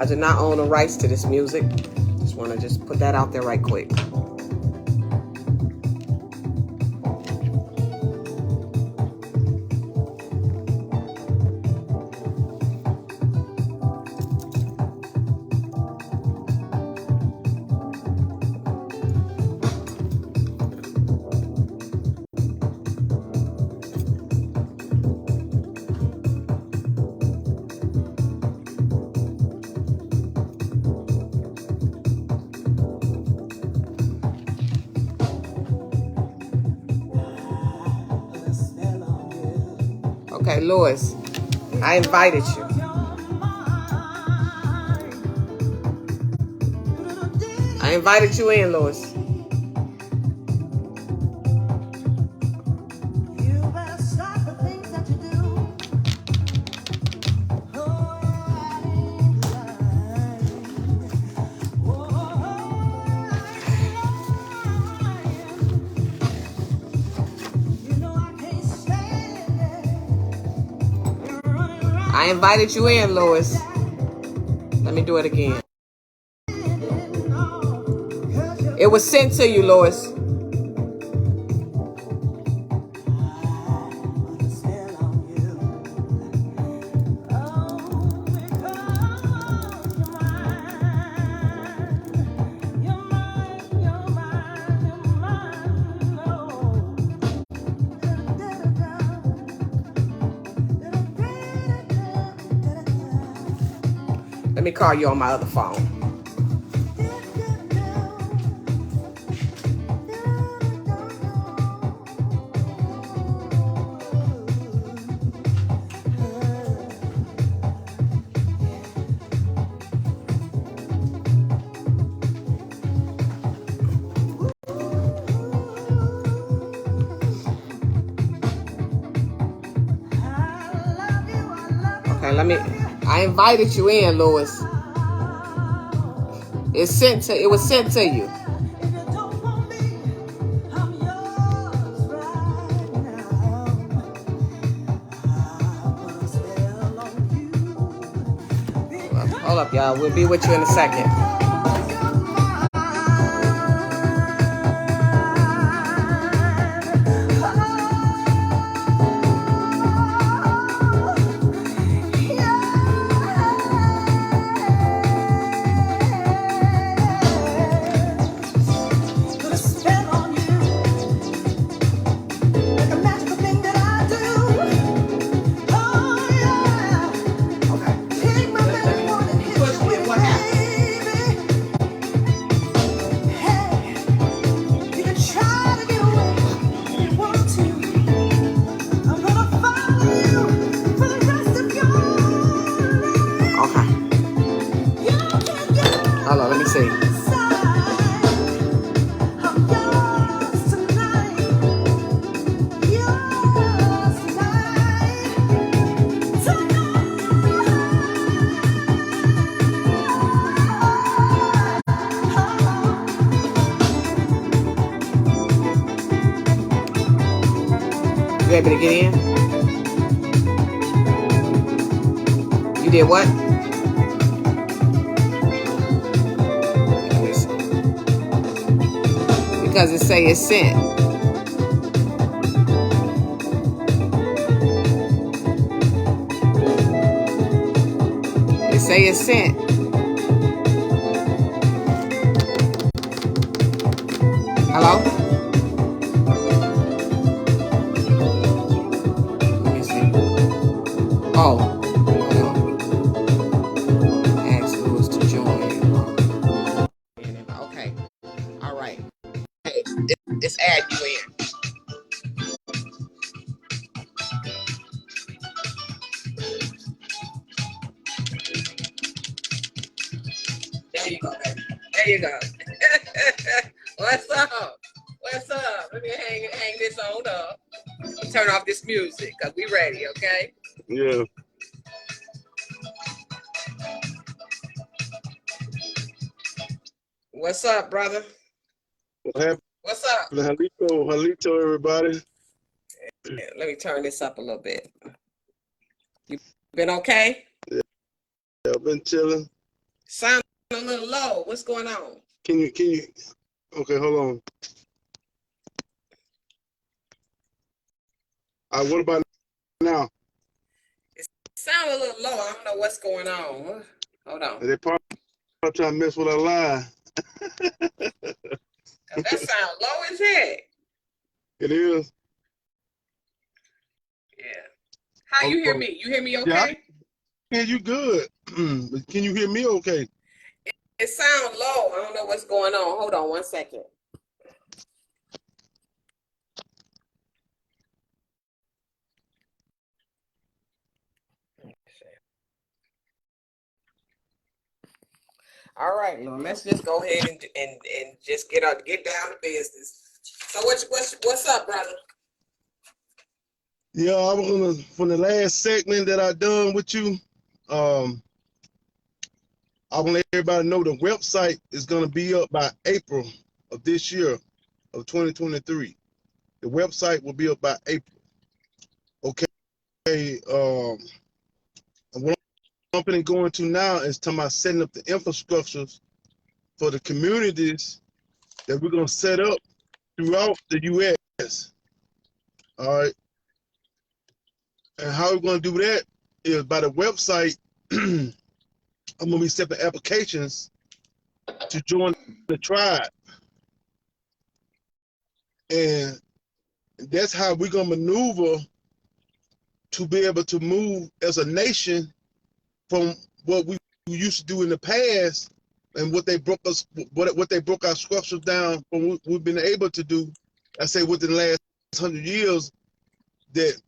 I do not own the rights to this music. Just want to put that out there right quick. Okay, Lois, I invited you. I invited you in, Lois. I invited you in, Lois. Let me do it again. It was sent to you, Lois. Let me call you on my other phone. Okay, I invited you in, Lois. It was sent to you. Hold up, y'all. We'll be with you in a second. Hold on, let me see. You able to get in? You did what? Because it say it's sent. It say it's sent. Hello? Let me see. Oh, hold on. Ask Louis to join. Okay. All right. Hey, it's add you in. There you go, baby. There you go. What's up? What's up? Let me hang this on up. Turn off this music because we ready, okay? Yeah. What's up, brother? What happened? What's up? Halito, everybody. Yeah, let me turn this up a little bit. You been okay? Yeah, I've been chilling. Sound a little low. What's going on? Can you, okay, hold on. What about now? It sound a little low. I don't know what's going on. Hold on. They probably trying to mess with our line. Cause that sound low as heck. It is. Yeah. How you hear Okay. me? You hear me Yeah, I okay? can hear you good. But can you hear me okay? It sound low. I don't know what's going on. Hold on 1 second. All right, Lord. Let's just go ahead and just get down to business. So what's up, brother? Yeah, I was gonna from the last segment that I done with you. Um, I want to let everybody know the website is gonna be up by April of this year of 2023. The website will be up by April. Okay. What I'm going to now is talking about setting up the infrastructures for the communities that we're gonna set up throughout the U.S. All right. And how we're gonna do that is by the website. I'm gonna be setting applications to join the tribe, and that's how we're gonna maneuver to be able to move as a nation from what we used to do in the past and what they broke us, what they broke our structures down from. What we've been able to do, I say, within the last 100 years, that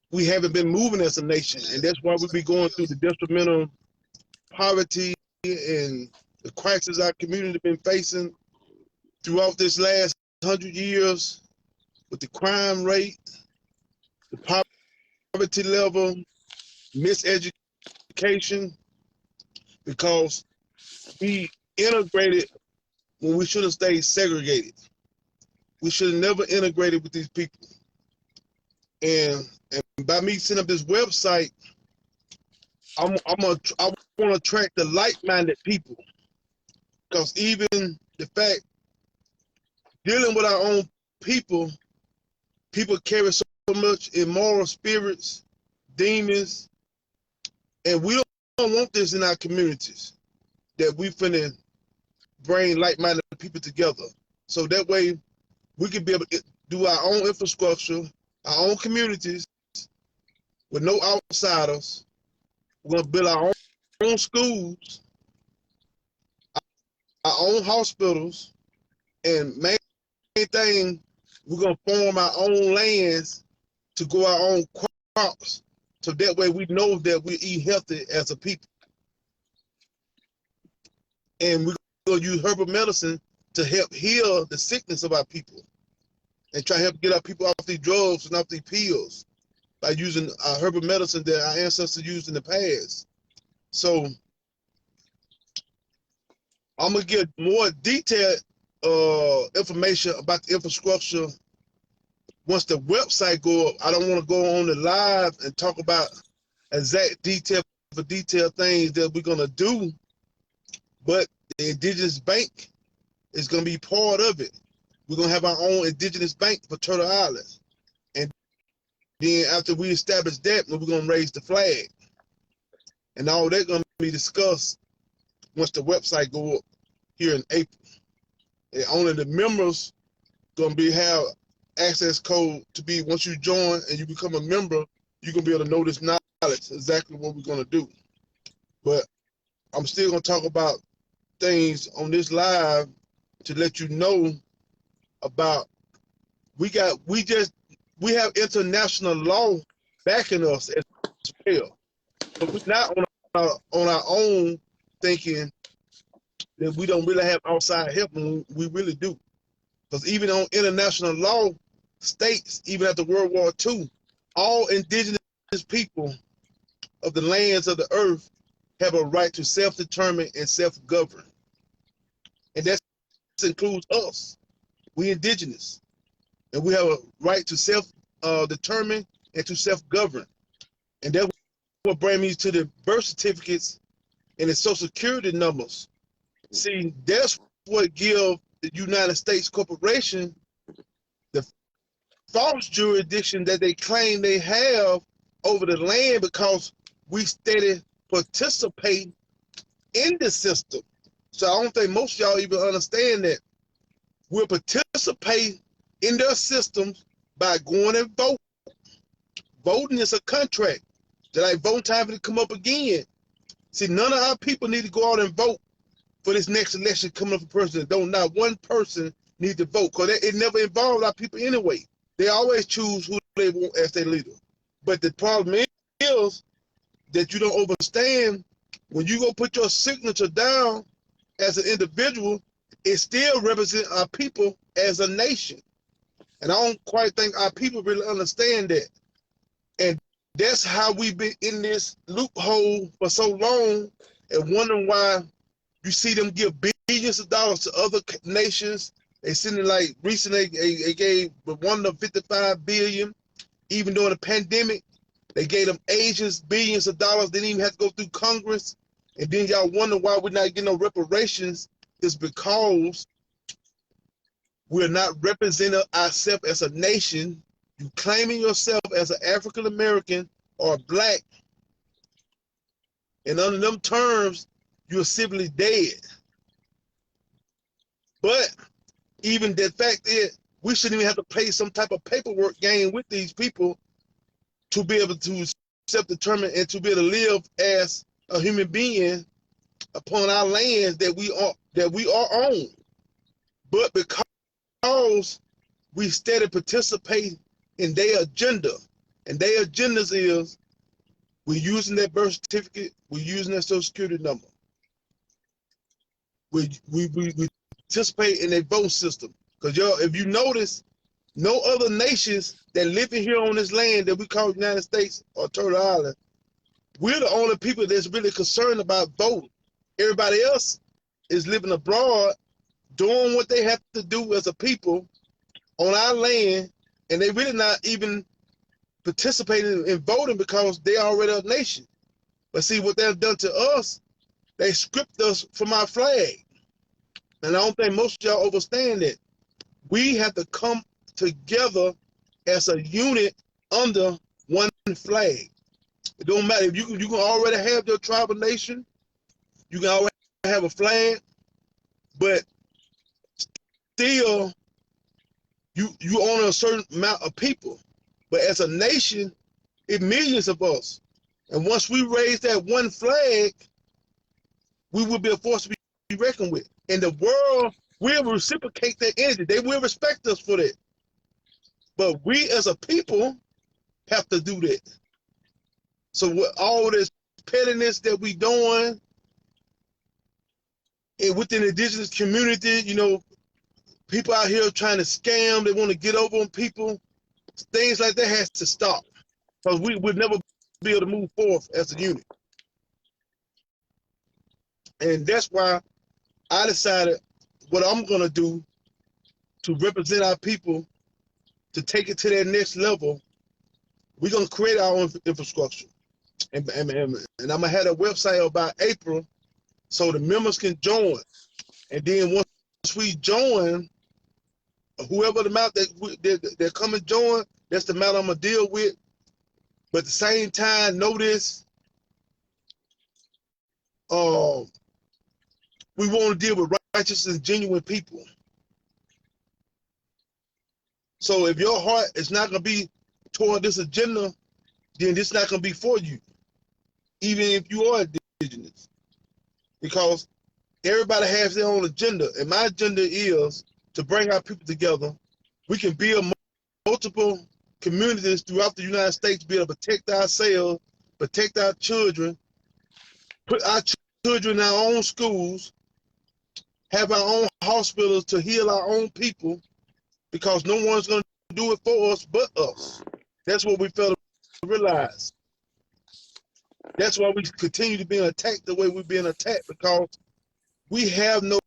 we haven't been moving as a nation, and that's why we be going through the detrimental poverty and the crisis our community been facing throughout this last 100 years, with the crime rate, the poverty level, miseducation, because we integrated when we should have stayed segregated. We should have never integrated with these people. And by me setting up this website, I want to attract the like-minded people, because even the fact dealing with our own people, people carry so much immoral spirits, demons, and we don't want this in our communities. That we finna bring like-minded people together, so that way we can be able to do our own infrastructure, our own communities with no outsiders. We're gonna build our own schools, our own hospitals, and main thing, we're gonna farm our own lands to grow our own crops. So that way we know that we eat healthy as a people. And we're gonna use herbal medicine to help heal the sickness of our people and try to help get our people off these drugs and off these pills by using herbal medicine that our ancestors used in the past. So I'm gonna get more detailed information about the infrastructure once the website go up. I don't want to go on the live and talk about exact detail for detailed things that we're gonna do, but the Indigenous Bank is gonna be part of it. We're gonna have our own Indigenous Bank for Turtle Island, and then after we establish that, we're gonna raise the flag, and all that's gonna be discussed once the website go up here in April. And only the members gonna have access code to be, once you join and you become a member, you're gonna be able to know this knowledge, exactly what we're gonna do. But I'm still gonna talk about things on this live to let you know about we have international law backing us as well. So we're not on our own thinking that we don't really have outside help, and we really do. Because even on international law states, even after World War II, all indigenous people of the lands of the earth have a right to self-determine and self-govern. And that includes us. We indigenous. And we have a right to self-determine and to self-govern. And that's what brings me to the birth certificates and its social security numbers. See, that's what give the United States corporation the false jurisdiction that they claim they have over the land, because we steady participate in the system. So I don't think most of y'all even understand that we're participating in their systems by going and vote. Voting is a contract. Just like voting time to come up again. See, none of our people need to go out and vote for this next election coming up for president. Don't not one person need to vote, because it never involved our people anyway. They always choose who they want as their leader. But the problem is that you don't understand, when you go put your signature down as an individual, it still represents our people as a nation. And I don't quite think our people really understand that. And that's how we've been in this loophole for so long, and wondering why you see them give billions of dollars to other nations. They send it, like recently they gave Rwanda 55 billion. Even during the pandemic, they gave them Asians billions of dollars. They didn't even have to go through Congress. And then y'all wonder why we're not getting no reparations. It's because we're not representing ourselves as a nation. You claiming yourself as an African American or black, and under them terms, you're simply dead. But even the fact is, we shouldn't even have to play some type of paperwork game with these people to be able to self-determine and to be able to live as a human being upon our lands that we are on. But because we steady participate in their agenda, and their agendas is, we're using that birth certificate, we're using that social security number. We participate in their vote system. Because y'all, if you notice, no other nations that live in here on this land that we call the United States or Turtle Island, we're the only people that's really concerned about voting. Everybody else is living abroad, doing what they have to do as a people on our land, and they really not even participating in voting because they already a nation. But see, what they've done to us, they stripped us from our flag. And I don't think most of y'all understand that. We have to come together as a unit under one flag. It don't matter if you can already have your tribal nation, you can already have a flag, but still you own a certain amount of people. But as a nation, it's millions of us. And once we raise that one flag, we will be a force to be reckoned with. And the world will reciprocate that energy. They will respect us for that. But we as a people have to do that. So with all this pettiness that we doing, and within the indigenous community, you know, people out here trying to scam, they want to get over on people. Things like that has to stop. Because we would never be able to move forth as a unit. And that's why I decided what I'm going to do to represent our people, to take it to that next level. We're going to create our own infrastructure. And I'm going to have a website about April so the members can join. And then once we join, whoever the amount that come and join, that's the amount I'm going to deal with. But at the same time, notice we want to deal with righteous and genuine people. So if your heart is not going to be toward this agenda, then this is not going to be for you, even if you are indigenous. Because everybody has their own agenda. And my agenda is to bring our people together. We can build multiple communities throughout the United States to be able to protect ourselves, protect our children, put our children in our own schools, have our own hospitals to heal our own people, because no one's going to do it for us but us. That's what we fail to realize. That's why we continue to be attacked the way we're being attacked, because we have no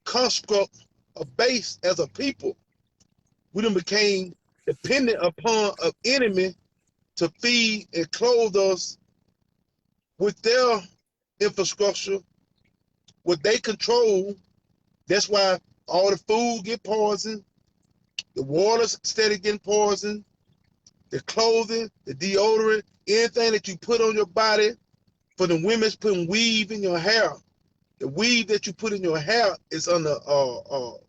construct of base as a people. We done became dependent upon an enemy to feed and clothe us with their infrastructure, what they control. That's why all the food get poisoned, the water's steady getting poisoned, the clothing, the deodorant, anything that you put on your body. For the women's putting weave in your hair, the weave that you put in your hair is under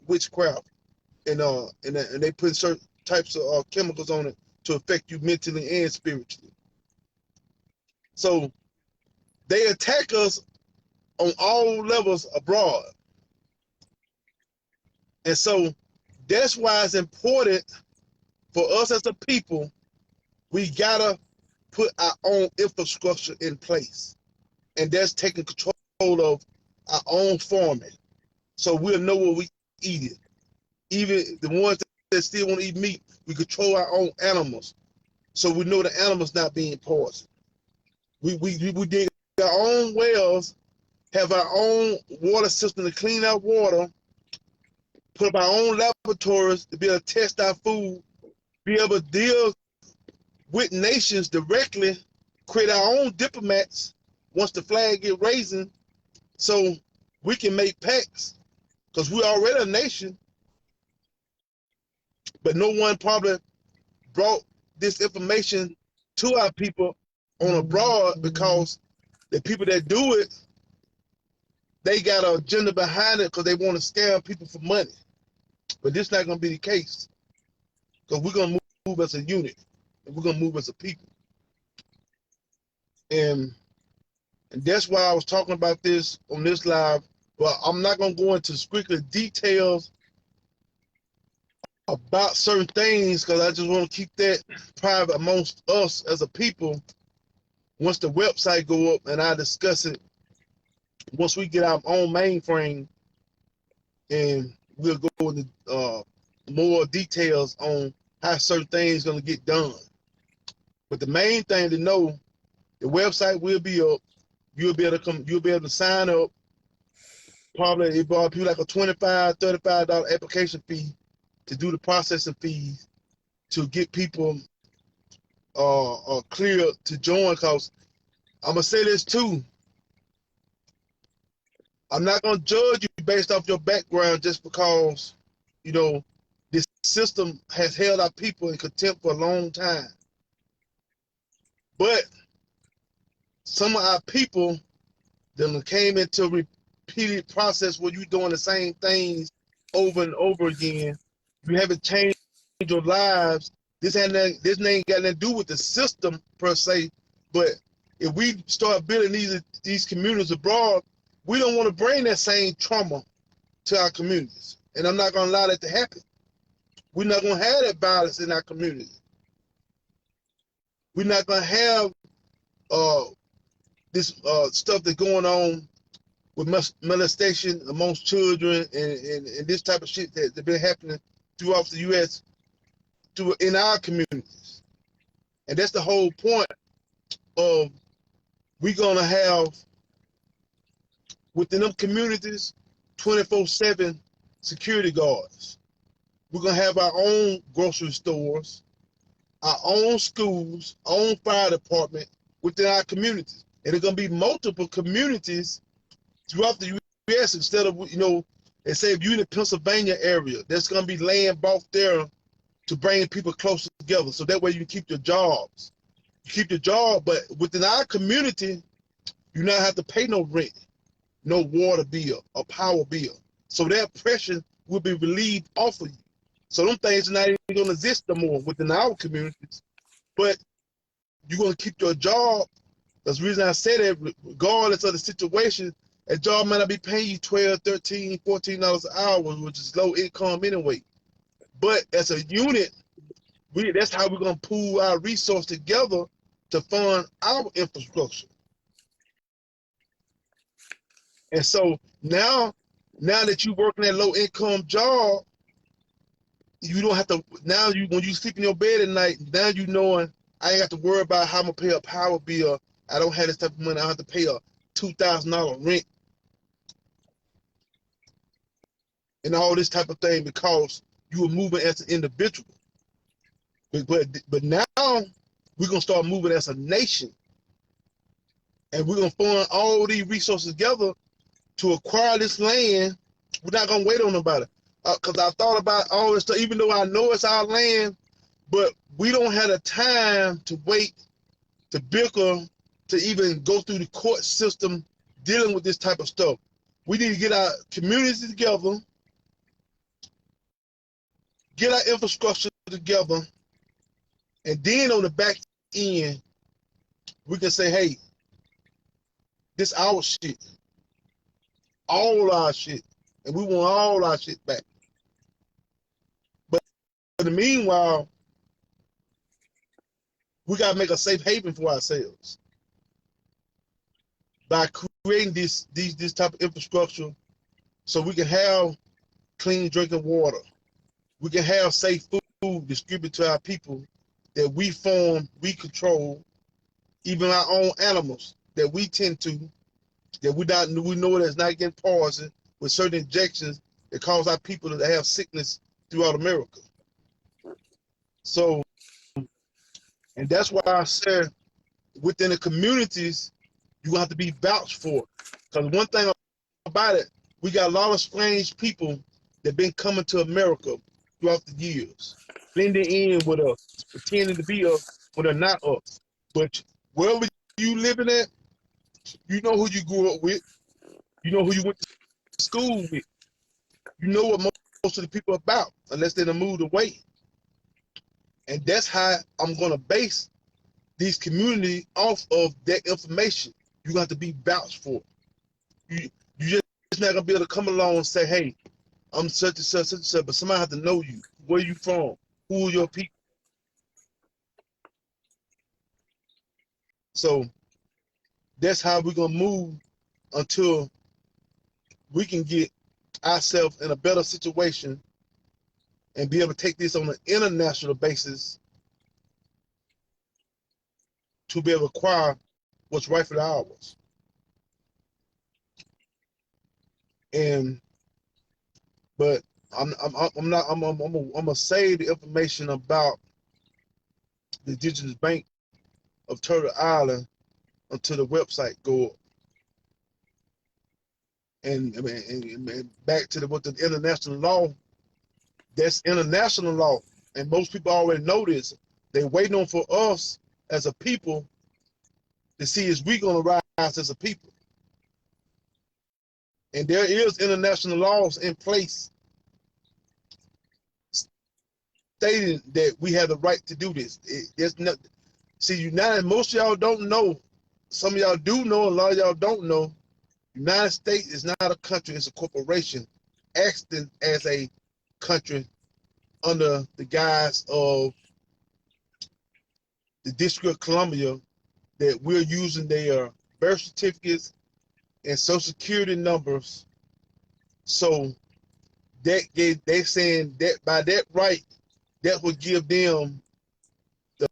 witchcraft, and they put certain types of chemicals on it to affect you mentally and spiritually. So they attack us on all levels abroad, and so that's why it's important for us as a people. We gotta put our own infrastructure in place, and that's taking control of our own farming, so we'll know what we eat. Even the ones that still want to eat meat, we control our own animals, so we know the animals not being poisoned. We dig our own wells, have our own water system to clean our water, put up our own laboratories to be able to test our food, be able to deal with nations directly, create our own diplomats once the flag get raising, so we can make pacts, because we're already a nation, but no one probably brought this information to our people on abroad, because the people that do it, they got an agenda behind it because they want to scam people for money. But this not going to be the case, because we're going to move as a unit, and we're going to move as a people. And that's why I was talking about this on this live. But I'm not going to go into strictly details about certain things, because I just want to keep that private amongst us as a people. Once the website go up, and I discuss it once we get our own mainframe, and we'll go into more details on how certain things going to get done. But the main thing to know, the website will be up. You'll be able to come. You'll be able to sign up. Probably it brought you like a $25, $35 application fee to do the processing fees to get people clear to join. Cause I'm gonna say this too. I'm not gonna judge you based off your background just because, you know, this system has held our people in contempt for a long time. But some of our people that came into a repeated process where you're doing the same things over and over again. You haven't changed your lives. This ain't got nothing to do with the system per se. But if we start building these communities abroad, we don't want to bring that same trauma to our communities. And I'm not going to allow that to happen. We're not going to have that violence in our community. We're not going to have this stuff that's going on with molestation amongst children and this type of shit that's been happening throughout the U.S. in our communities. And that's the whole point of we're going to have within them communities 24/7 security guards. We're going to have our own grocery stores, our own schools, own fire department within our communities. And there's going to be multiple communities throughout the U.S. instead of, you know, and say if you're in the Pennsylvania area, there's going to be land bought there to bring people closer together. So that way you can keep your jobs. You keep your job, but within our community, you not have to pay no rent, no water bill or power bill. So that pressure will be relieved off of you. So them things are not even going to exist no more within our communities. But you're going to keep your job. That's the reason I said that regardless of the situation, a job might not be paying you $12, $13, $14 an hour, which is low income anyway. But as a unit, that's how we're going to pool our resources together to fund our infrastructure. And so now that you're working that low income job, you don't have to, when you sleep in your bed at night, now you knowing I ain't got to worry about how I'm going to pay a power bill. I don't have this type of money. I have to pay a $2,000 rent and all this type of thing because you were moving as an individual. But now we're going to start moving as a nation. and we're gonna fund all these resources together to acquire this land. We're not gonna wait on nobody. Cause I thought about all this stuff, even though I know it's our land, but we don't have the time to wait to bicker, to even go through the court system dealing with this type of stuff. We need to get our communities together, get our infrastructure together, and then on the back end, we can say, hey, this our shit, all our shit, and we want all our shit back. But in the meanwhile, we gotta make a safe haven for ourselves by creating this type of infrastructure, so we can have clean drinking water. We can have safe food distributed to our people that we farm, we control, even our own animals that we tend to, that we know that's not getting poisoned with certain injections that cause our people to have sickness throughout America. So, and that's why I said within the communities, you have to be vouched for. Because one thing about it, we got a lot of strange people that been coming to America throughout the years, blending in with us, pretending to be us when they're not us. But wherever you living at, you know who you grew up with, you know who you went to school with, you know what most of the people are about, unless they're in a mood away. And that's how I'm gonna base these communities off of that information. You got to be vouched for. You just not gonna be able to come along and say, hey, I'm such and such, such and such, but somebody have to know you. Where you from? Who are your people? So that's how we're gonna move until we can get ourselves in a better situation and be able to take this on an international basis to be able to acquire what's rightfully ours. And but I'm gonna save the information about the Indigenous Bank of Turtle Island until the website go up. And back to what the international law, that's international law. And most people already know this. They waiting on for us as a people to see is we gonna rise as a people. And there is international laws in place stating that we have the right to do this. There's not, see, United, most of y'all don't know. Some of y'all do know, a lot of y'all don't know. United States is not a country, it's a corporation acting as a country under the guise of the District of Columbia, that we're using their birth certificates and social security numbers. So that they saying that by that right, that would give them the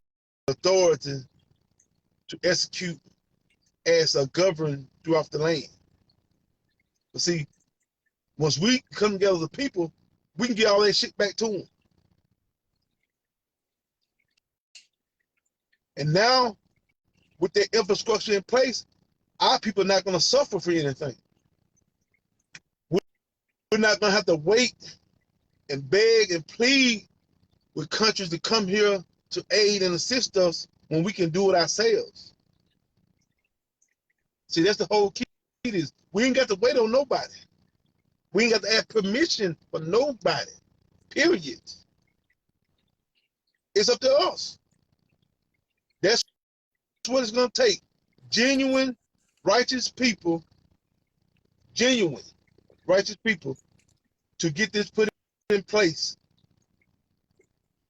authority to execute as a govern throughout the land. But see, once we come together as a people, we can get all that shit back to them. And now, with that infrastructure in place, our people are not going to suffer for anything. We're not going to have to wait and beg and plead with countries to come here to aid and assist us when we can do it ourselves. See, that's the whole key. Is we ain't got to wait on nobody. We ain't got to ask permission for nobody. Period. It's up to us. That's what it's going to take. Genuine, righteous people, genuine, righteous people to get this put in place.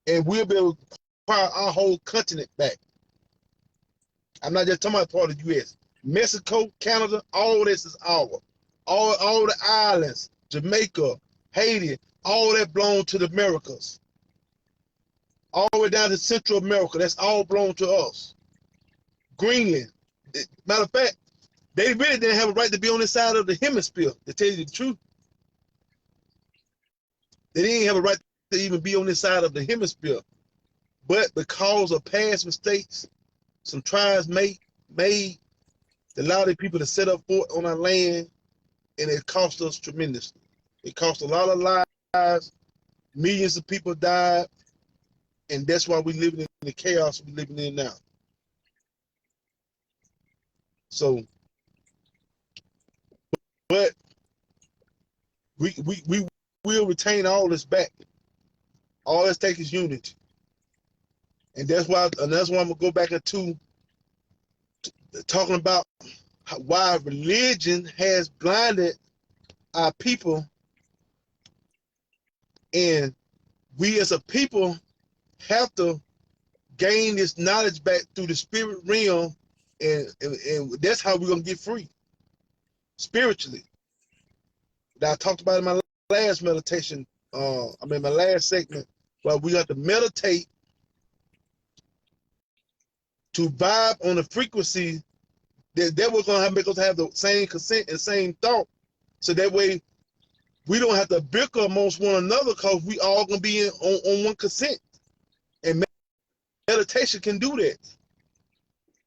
And we'll be able to acquire our whole continent back. I'm not just talking about part of the U.S. Mexico, Canada, all this is ours. All the islands, Jamaica, Haiti, all that belong to the Americas. All the way down to Central America, that's all belong to us. Greenland. Matter of fact, they really didn't have a right to be on this side of the hemisphere, to tell you the truth. They didn't have a right to even be on this side of the hemisphere. But because of past mistakes some tribes made, They allowed the people to set up fort on our land, and it cost us tremendously. It cost a lot of lives. Millions of people died, and that's why we're living in the chaos we're living in now. So, but we will retain all this back. All that's take is unity, and that's why I'm gonna go back into talking about why religion has blinded our people, and we as a people have to gain this knowledge back through the spirit realm, and that's how we're gonna get free spiritually. That I talked about in my last meditation. My last segment, where we have to meditate to vibe on the frequency that we're gonna make us have the same consent and same thought, so that way we don't have to bicker amongst one another, because we all gonna be on one consent. And meditation can do that,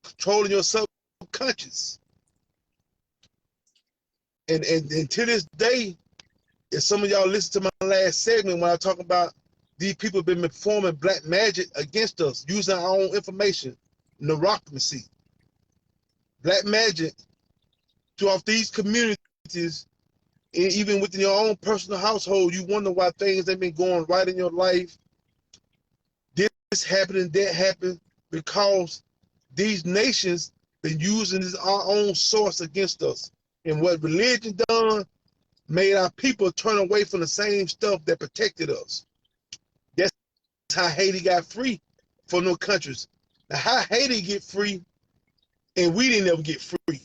controlling your subconscious. And to this day, if some of y'all listen to my last segment when I talk about these people have been performing black magic against us, using our own information, neurocracy, black magic throughout these communities, and even within your own personal household, you wonder why things ain't been going right in your life. This happened, that happened, because these nations been using this our own source against us. And what religion done made our people turn away from the same stuff that protected us. That's how Haiti got free from those countries. Now, how Haiti get free and we didn't ever get free? And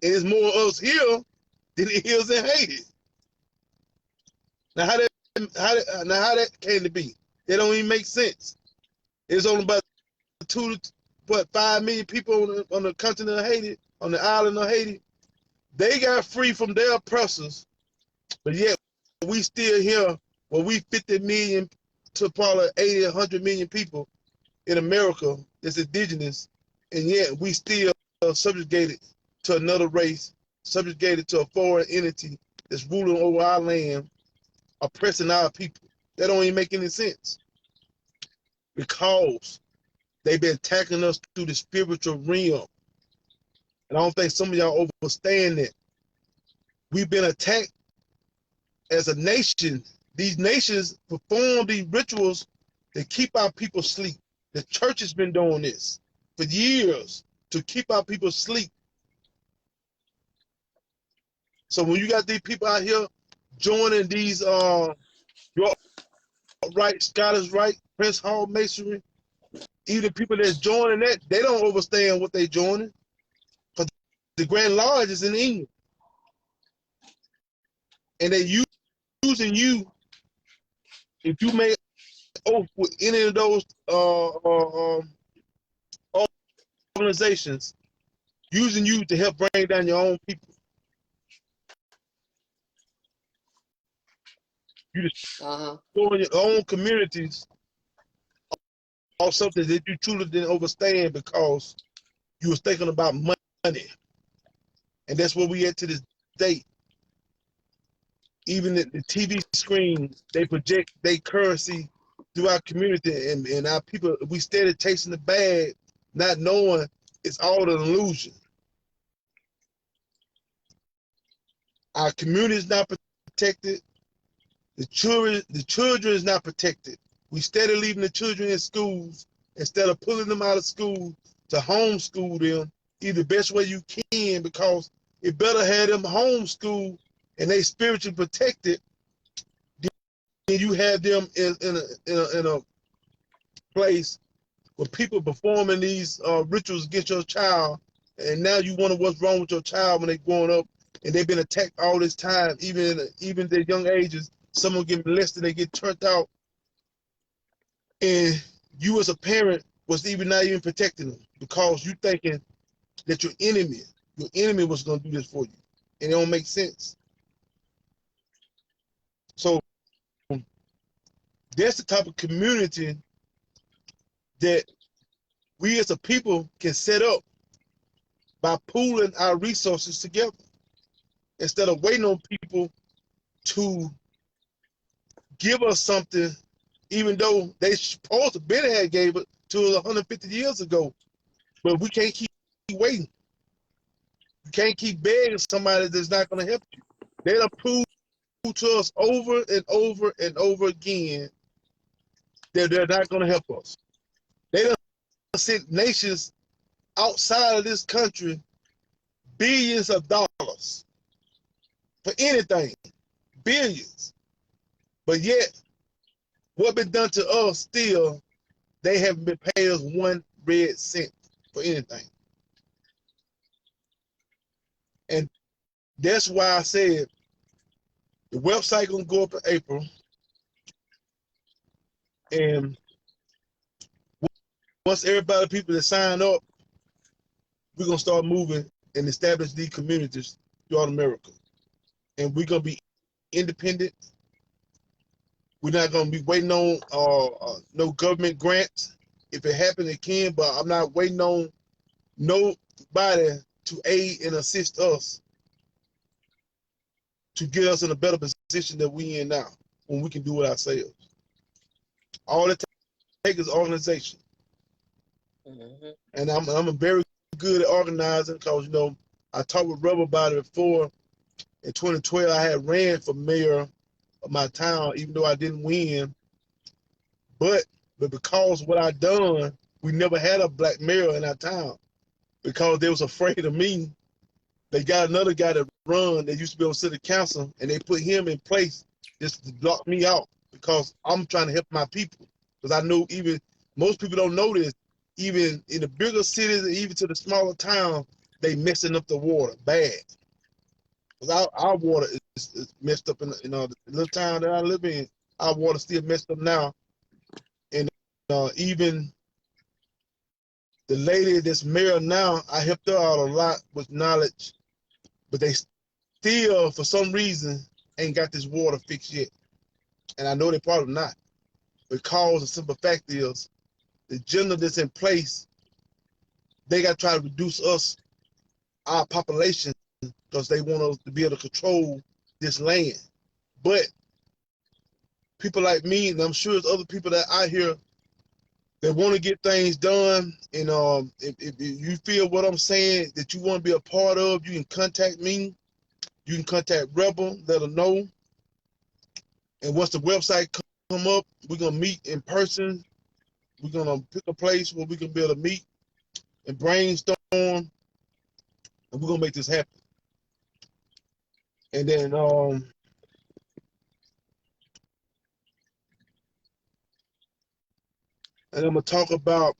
there's more of us here than it is in Haiti. Now, how that came to be? It don't even make sense. It's only about 5 million people on the continent of Haiti, on the island of Haiti. They got free from their oppressors, but yet we still here, where we 50 million to probably 80, 100 million people in America that's indigenous, and yet we still subjugated to another race, subjugated to a foreign entity that's ruling over our land, oppressing our people. That don't even make any sense, because they've been attacking us through the spiritual realm. And I don't think some of y'all understand that. We've been attacked as a nation. These nations perform these rituals that keep our people asleep. The church has been doing this for years to keep our people asleep. So when you got these people out here joining these your right, Scottish Rite, Prince Hall Masonry, even people that's joining that, they don't understand what they're joining. Because the Grand Lodge is in England. And they using you, if you make oath with any of those organizations, using you to help bring down your own people. You destroying your own communities, or something that you truly didn't understand, because you was thinking about money. And that's where we at to this day. Even the TV screen, they project their currency through our community, and our people, we steady chasing the bag, not knowing it's all an illusion. Our community is not protected. The children is not protected. We steady leaving the children in schools instead of pulling them out of school to homeschool them either best way you can, because it better have them homeschooled and they spiritually protected than you have them in a place where people performing these rituals against your child, and now you wonder what's wrong with your child when they're growing up and they've been attacked all this time, even their young ages. Someone get molested, they get turned out, and you as a parent was not even protecting them, because you thinking that your enemy was going to do this for you, and it don't make sense. So that's the type of community that we as a people can set up by pooling our resources together instead of waiting on people to give us something, even though they supposed to been had gave it to us 150 years ago. But we can't keep waiting. You can't keep begging somebody that's not going to help you. They done proved to us over and over and over again that they're not going to help us. They done sent nations outside of this country billions of dollars for anything, billions. But yet, what been done to us still, they haven't been paying us 1 red cent for anything. And that's why I said the website gonna go up in April, and once everybody, people that sign up, we're gonna start moving and establish these communities throughout America. And we're gonna be independent. We're not gonna be waiting on no government grants. If it happens, it can, but I'm not waiting on nobody to aid and assist us to get us in a better position that we in now, when we can do it ourselves. All it takes is organization. Mm-hmm. And I'm very good at organizing, because, you know, I talked with Rubber about it before. In 2012, I had ran for mayor of my town, even though I didn't win. But because of what I done, we never had a black mayor in our town, because they was afraid of me. They got another guy that run that used to be on city council, and they put him in place just to block me out, because I'm trying to help my people. Because I know, even most people don't know this, even in the bigger cities, even to the smaller towns, they messing up the water bad. Because our water is messed up in the little town that I live in. Our water still messed up now. And even the lady that's mayor now, I helped her out a lot with knowledge, but they still, for some reason, ain't got this water fixed yet. And I know they probably not, because the simple fact is, the agenda that's in place, they got to try to reduce our population, because they want us to be able to control this land. But people like me, and I'm sure there's other people that out here that want to get things done, and if you feel what I'm saying, that you want to be a part of, you can contact me. You can contact Rebel, let her know. And once the website come up, we're going to meet in person. We're going to pick a place where we can be able to meet and brainstorm, and we're going to make this happen. And then and I'm going to talk about,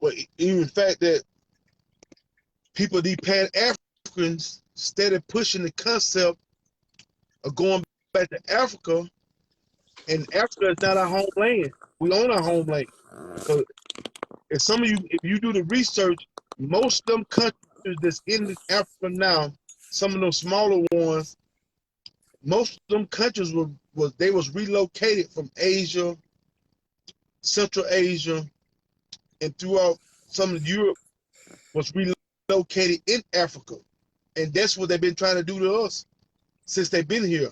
well, even the fact that people, these Pan-Africans, instead of pushing the concept of going back to Africa, and Africa is not our homeland. We own our homeland. So if some of you, if you do the research, most of them countries that's in Africa now, some of those smaller ones, most of them countries was relocated from Asia, Central Asia, and throughout some of Europe, was relocated in Africa. And that's what they've been trying to do to us since they've been here.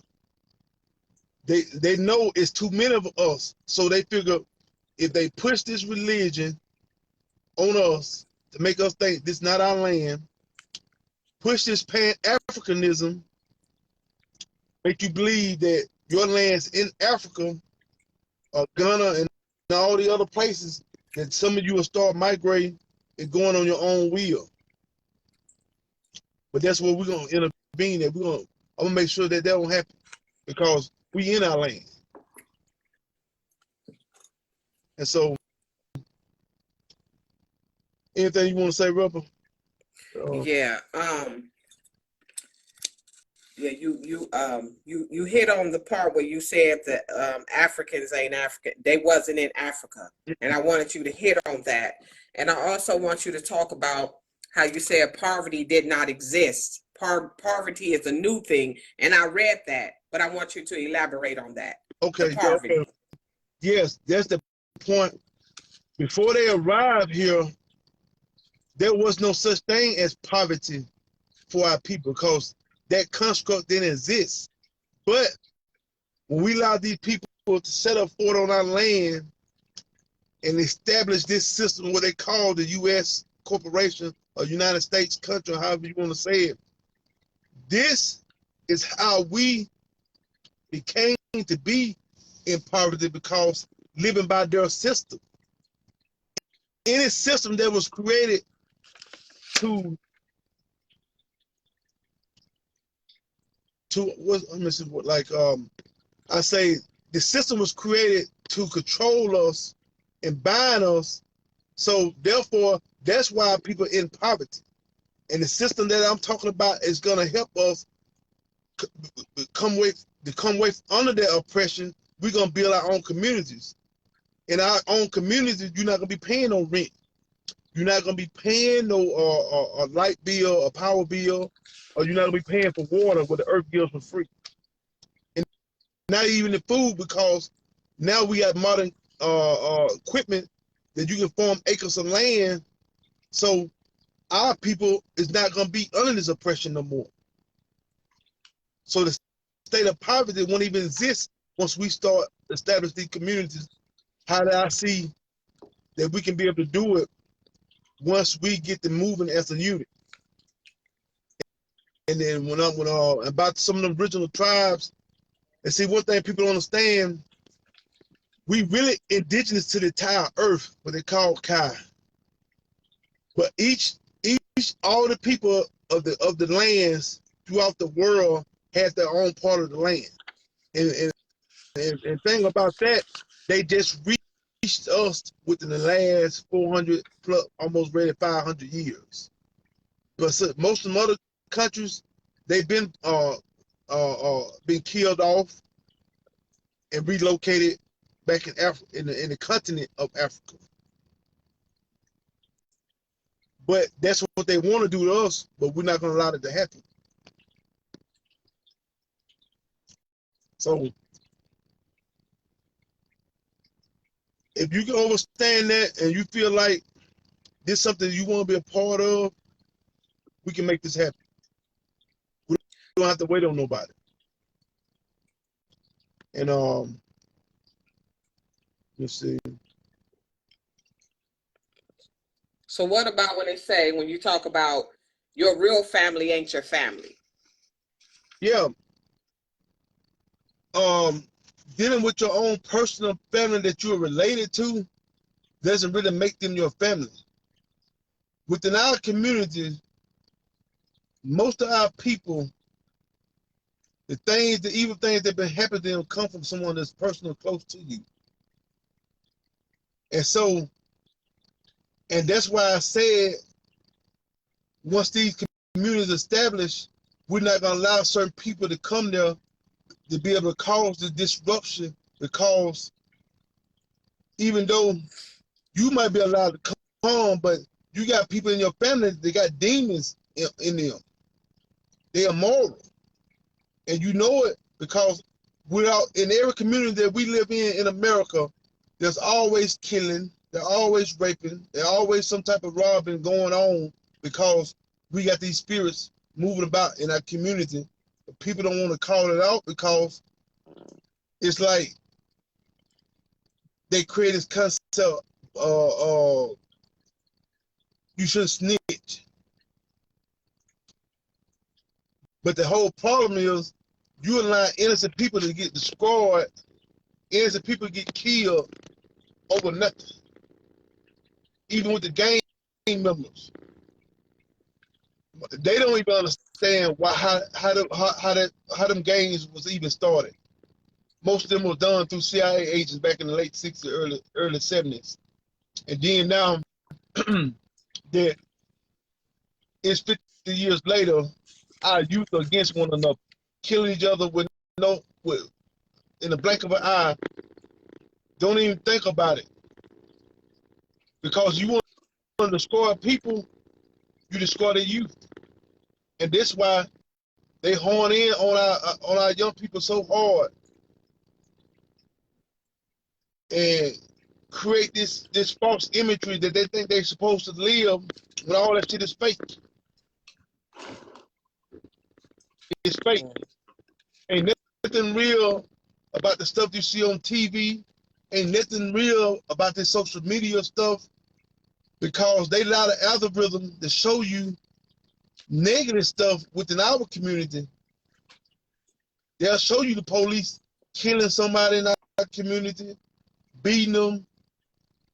They know it's too many of us, so they figure if they push this religion on us to make us think this is not our land, push this Pan-Africanism, make you believe that your land's in Africa, or Ghana, and all the other places, that some of you will start migrating and going on your own will. But that's where we're gonna intervene. I'm gonna make sure that don't happen, because we in our land. And so, anything you want to say, Rubber? Yeah. Yeah, you hit on the part where you said that Africans ain't African. They wasn't in Africa, and I wanted you to hit on that. And I also want you to talk about how you said poverty did not exist. Poverty is a new thing, and I read that, but I want you to elaborate on that. Okay. The poverty. Okay. Yes, that's the point. Before they arrived here, there was no such thing as poverty for our people because that construct didn't exist. But when we allow these people to set up fort on our land and establish this system, what they call the U.S. corporation or United States country, however you want to say it, this is how we became to be in poverty because living by their system. Any system that was created to what let me see what like I say the system was created to control us and bind us. So therefore, that's why people in poverty. And the system that I'm talking about is gonna help us come away under that oppression. We're gonna build our own communities. In our own communities, you're not gonna be paying no rent. You're not gonna be paying no a light bill, a power bill, or you're not gonna be paying for water where the earth gives for free. And not even the food because now we got modern equipment that you can farm acres of land. So our people is not gonna be under this oppression no more. So the state of poverty won't even exist once we start establishing these communities. How do I see that we can be able to do it once we get to moving as a unit? And then when about some of the original tribes, and see one thing people don't understand, we really indigenous to the entire earth, what they call Kai. But all the people of the lands throughout the world has their own part of the land. And thing about that, they just reached us within the last 400 plus, almost ready 500 years. But so, most of the other countries, they've been killed off and relocated back in Africa, in the continent of Africa. But that's what they want to do to us, but we're not going to allow it to happen. So if you can understand that and you feel like this is something you want to be a part of, we can make this happen. We don't have to wait on nobody. And let's see. So what about when they say, when you talk about your real family ain't your family? Yeah. Dealing with your own personal family that you're related to doesn't really make them your family. Within our community, most of our people, the evil things that been happening to them come from someone that's personal close to you. And so, and that's why I said, once these communities established, we're not going to allow certain people to come there to be able to cause the disruption, because even though you might be allowed to come, but you got people in your family that got demons in them. They are moral. And you know it because in every community that we live in America, there's always killing, there's always raping, there's always some type of robbing going on because we got these spirits moving about in our community. But people don't want to call it out because it's like they create this concept, you shouldn't snitch. But the whole problem is you allow innocent people to get destroyed, innocent people get killed over nothing. Even with the gang members. They don't even understand how them gangs was even started. Most of them were done through CIA agents back in the late 60s, early 70s. And then now that it's 50 years later, our youth are against one another, killing each other in the blink of an eye. Don't even think about it. Because you want to destroy people, you destroy the youth. And that's why they horn in on our young people so hard and create this false imagery that they think they're supposed to live when all that shit is fake. It's fake. Ain't nothing real about the stuff you see on TV. Ain't nothing real about this social media stuff, because they allow the algorithm to show you negative stuff within our community. They'll show you the police killing somebody in our community, beating them.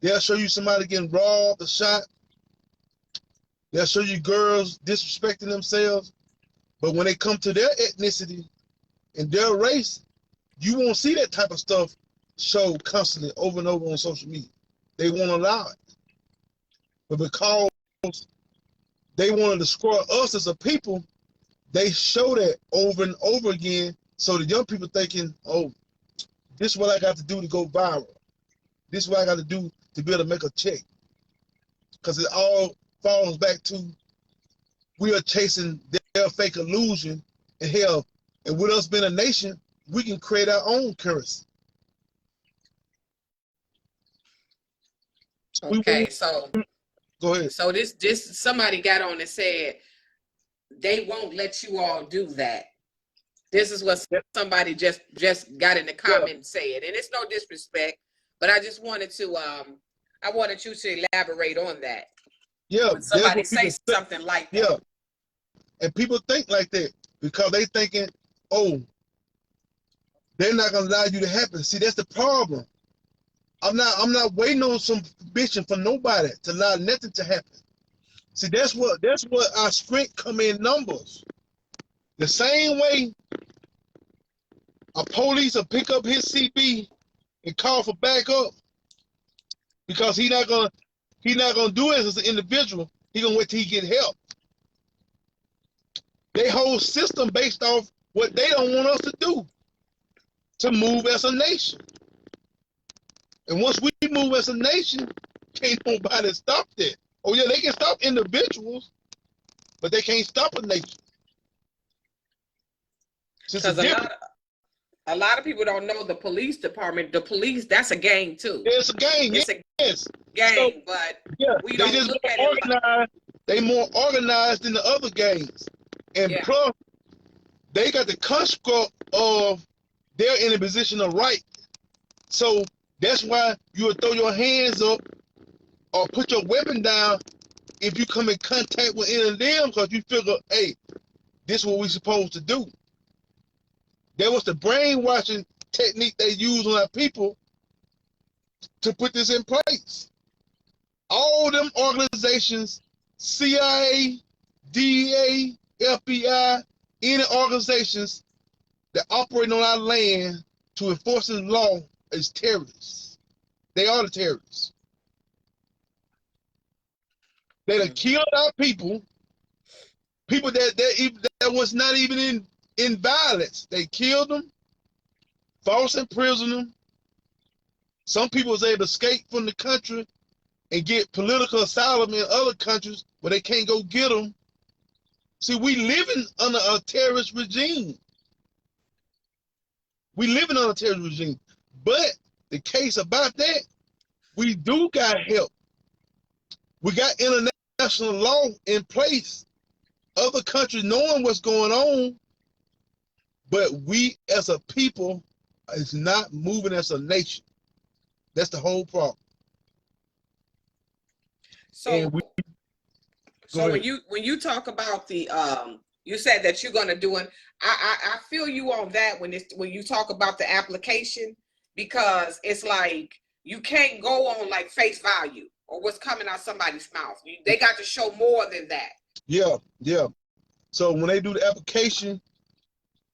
They'll show you somebody getting robbed or shot. They'll show you girls disrespecting themselves. But when they come to their ethnicity and their race, you won't see that type of stuff showed constantly over and over on social media. They won't allow it. But because they want to destroy us as a people, they show that over and over again, so the young people thinking, oh, this is what I got to do to go viral. This is what I got to do to be able to make a check. Because it all falls back to we are chasing their fake illusion, and hell, and with us being a nation, we can create our own currency. Okay, so go ahead. So this somebody got on and said they won't let you all do that. This is what somebody just got in the comment and said, and it's no disrespect, but I just wanted to I wanted you to elaborate on that. Yeah, when somebody says something like that. Yeah, and people think like that because they thinking, oh, they're not gonna allow you to happen. See, that's the problem. I'm not waiting on some bitching for nobody to allow nothing to happen. See, that's what our strength come in numbers. The same way a police will pick up his CB and call for backup because he not gonna do it as an individual. He gonna wait till he get help. They whole system based off what they don't want us to do, to move as a nation. And once we move as a nation, can't nobody stop that. Oh yeah, they can stop individuals, but they can't stop a nation. Because a lot of people don't know the police department. The police, that's a gang too. It's a gang. It's a gang, so, but yeah, we don't look at it like they more organized than the other gangs. And plus, they got the construct of they're in a position of right. So that's why you would throw your hands up or put your weapon down if you come in contact with any of them, because you figure, hey, this is what we're supposed to do. That was the brainwashing technique they use on our people to put this in place. All them organizations, CIA, DEA, FBI, any organizations that operate on our land to enforce the law is terrorists. They are the terrorists. They done killed our people that was not even in violence. They killed them, false imprisoned them. Some people was able to escape from the country and get political asylum in other countries where they can't go get them. See, we living under a terrorist regime. We living under a terrorist regime. But the case about that, we do got help. We got international law in place. Other countries knowing what's going on, but we as a people is not moving as a nation. That's the whole problem. So, when you talk about the you said that you're gonna do it. I feel you on that when you talk about the application, because it's like you can't go on like face value or what's coming out somebody's mouth. They got to show more than that. Yeah. So when they do the application,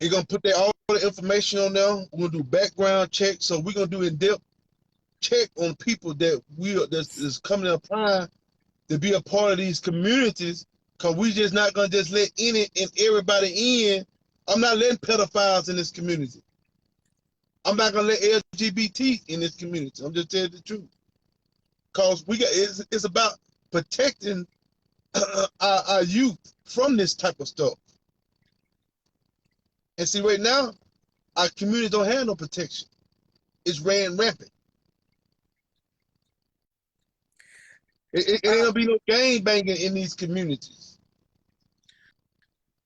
they're gonna put all the information on there. We're gonna do background check. So we're gonna do in-depth check on people that's coming and applying to be a part of these communities, because we just not gonna just let any and everybody in. I'm not letting pedophiles in this community. I'm not gonna let LGBT in this community. I'm just telling the truth. Cause it's about protecting our youth from this type of stuff. And see, right now, our community don't have no protection. It's ran rampant. It ain't gonna be no gang banging in these communities.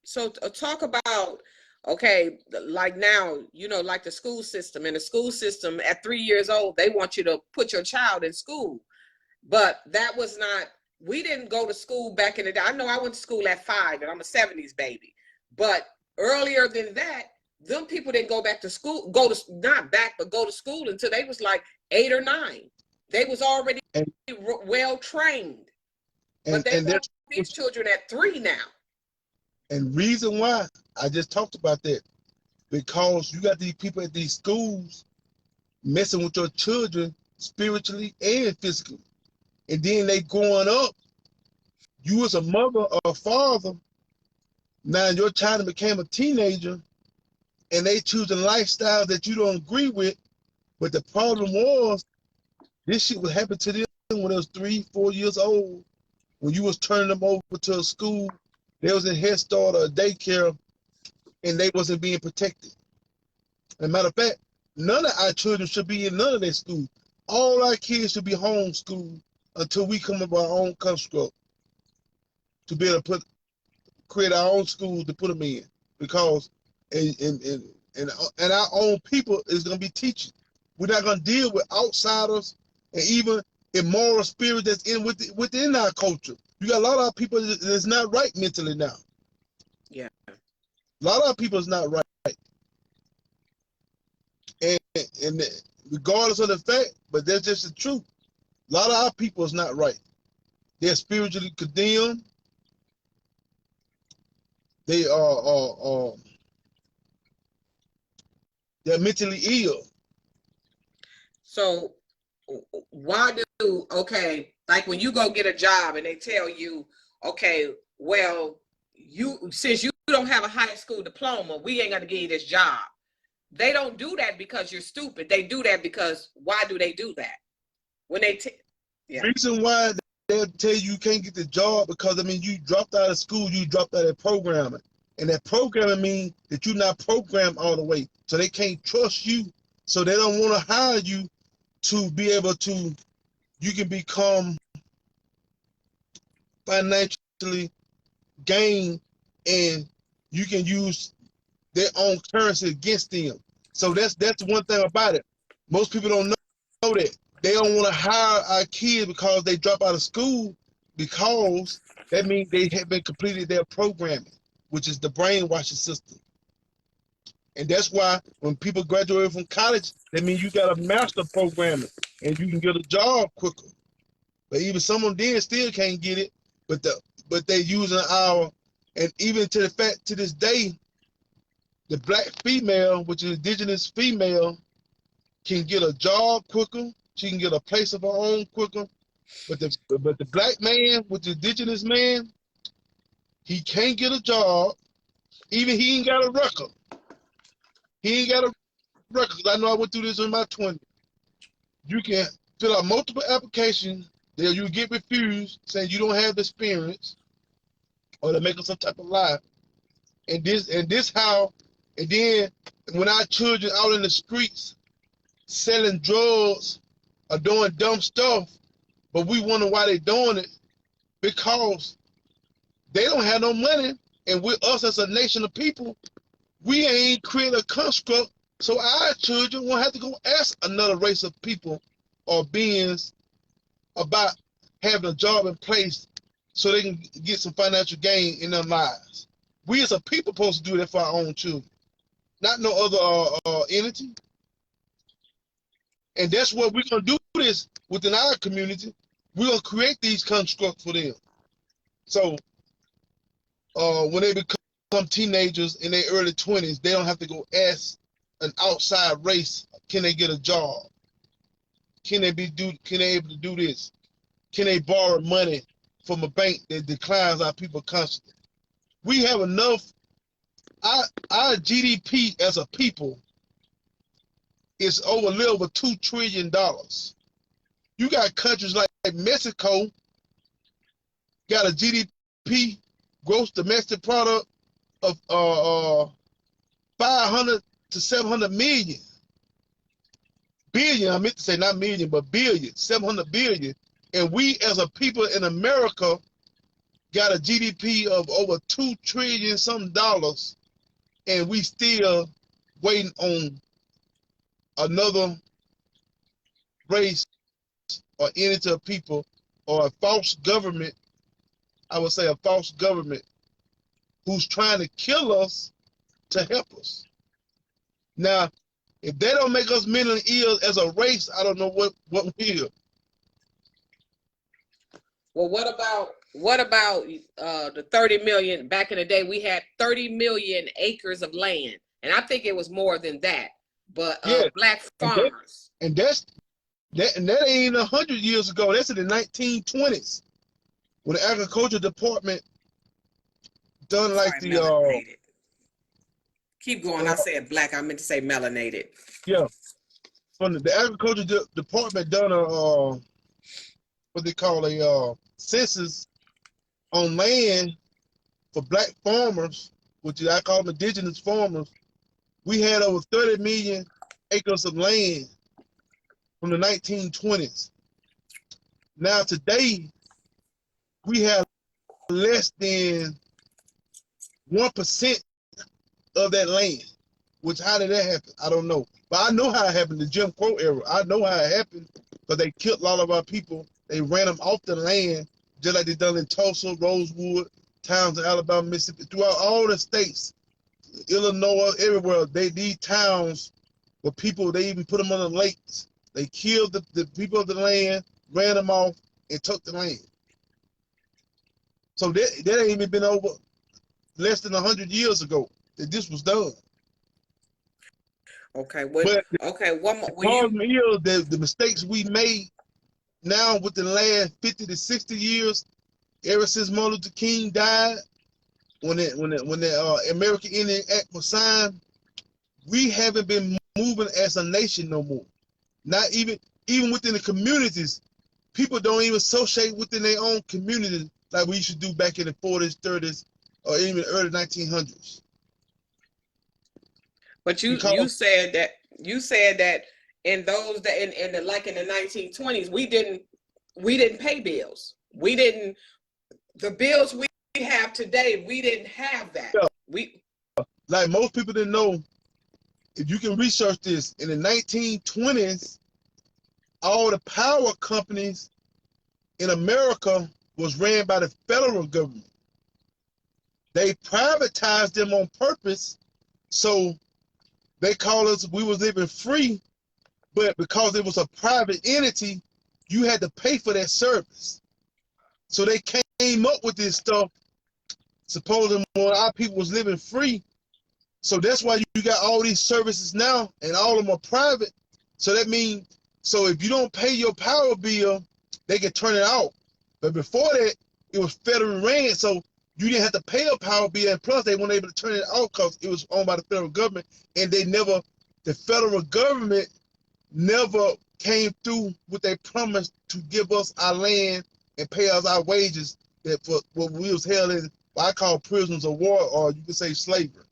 So talk about, okay, like now, like the school system. In the school system, at 3 years old, they want you to put your child in school. But that was not, we didn't go to school back in the day. I know I went to school at 5 and I'm a 70s baby. But earlier than that, them people didn't go back to school, not back, but go to school until they was like 8 or 9. They was already well trained. But they want these children at 3 now. And reason why, I just talked about that, because you got these people at these schools messing with your children spiritually and physically. And then they growing up, you as a mother or a father, now your child became a teenager and they choosing lifestyles that you don't agree with. But the problem was, this shit would happen to them when they was 3, 4 years old. When you was turning them over to a school, they was in Head Start or daycare, and they wasn't being protected. As a matter of fact, none of our children should be in none of their schools. All our kids should be homeschooled until we come up with our own construct to be able to create our own schools to put them in. Because and our own people is going to be teaching. We're not going to deal with outsiders and even immoral spirit that's within our culture. You got a lot of people that's not right mentally now. Yeah. A lot of people is not right. And regardless of the fact, but that's just the truth. A lot of our people is not right. They're spiritually condemned. They are they're mentally ill. So why okay, like when you go get a job and they tell you, okay, well, since you don't have a high school diploma, we ain't got to give you this job. They don't do that because you're stupid. They do that because why do they do that? When they reason why they'll tell you can't get the job, because I mean you dropped out of school, you dropped out of programming. And that programming means that you're not programmed all the way. So they can't trust you. So they don't want to hire you to be able to, you can become financially gain and you can use their own currency against them. So that's one thing about it. Most people don't know that. They don't want to hire our kids because they drop out of school, because that means they have been completed their programming, which is the brainwashing system. And that's why when people graduate from college, that means you got a master programming and you can get a job quicker. But even some of them still can't get it, but they using our, and even to the fact to this day, the black female, which is indigenous female, can get a job quicker. She can get a place of her own quicker. But the black man, which is indigenous man, he can't get a job. Even he ain't got a record. He ain't got a record. Cause I know I went through this in my 20s. You can fill out multiple applications. Then you get refused, saying you don't have the experience, or they're making some type of lie. And this how, and then when our children out in the streets selling drugs or doing dumb stuff, but we wonder why they doing it, because they don't have no money, and with us as a nation of people, we ain't created a construct so our children won't have to go ask another race of people or beings about having a job in place so they can get some financial gain in their lives. We as a people supposed to do that for our own children, not no other entity. And that's what we're going to do this within our community. We're going to create these constructs for them. So when they become teenagers in their early 20s, they don't have to go ask an outside race, can they get a job? Can they able to do this? Can they borrow money from a bank that declines our people constantly? We have enough, our GDP as a people is over a little over $2 trillion. You got countries like Mexico got a GDP, gross domestic product, of 500 to 700 billion. I meant to say not million, but billion, 700 billion. And we as a people in America got a GDP of over $2 trillion some dollars, and we still waiting on another race or entity of people or a false government, I would say a false government, who's trying to kill us to help us. Now, if they don't make us mentally ill as a race, I don't know what will. Well, what about the 30 million? Back in the day, we had 30 million acres of land, and I think it was more than that. But Yeah, black and farmers. that ain't 100 years ago. That's in the 1920s when the agriculture department done like Sorry, the melanated. Keep going. I uh said black. I meant to say melanated. yeah, from the agriculture department done what they call a census on land for black farmers, which I call them indigenous farmers. We had over 30 million acres of land from the 1920s. Now today we have less than 1% of that land. Which, how did that happen? I don't know. But I know how it happened, the Jim Crow era. I know how it happened because they killed a lot of our people. They ran them off the land, just like they done in Tulsa, Rosewood, towns in Alabama, Mississippi, throughout all the states, Illinois, everywhere. These towns were people, they even put them on the lakes. They killed the people of the land, ran them off, and took the land. So that ain't even been over less than 100 years ago that this was done. Okay. But Okay. One more. the problem is the mistakes we made now within the last 50 to 60 years, ever since Martin Luther King died, when the American Indian Act was signed, we haven't been moving as a nation no more. Not even within the communities, people don't even associate within their own communities like we used to do back in the 40s, 30s, or even early 1900s. But you said that in those that in the like in the 1920s, we didn't pay bills. We didn't the bills we have today, we didn't have that. Yeah, We like most people didn't know, if you can research this, in the 1920s, all the power companies in America was ran by the federal government. They privatized them on purpose, so they call us, we was living free, but because it was a private entity, you had to pay for that service. So they came up with this stuff, supposing when our people was living free. So that's why you got all these services now, and all of them are private. So that means, so if you don't pay your power bill, they can turn it off. But before that, it was federal ran, so you didn't have to pay a power bill, and plus they weren't able to turn it off because it was owned by the federal government, and the federal government never came through with their promise to give us our land and pay us our wages that for what we was held in, what I call prisoners of war, or you could say slavery.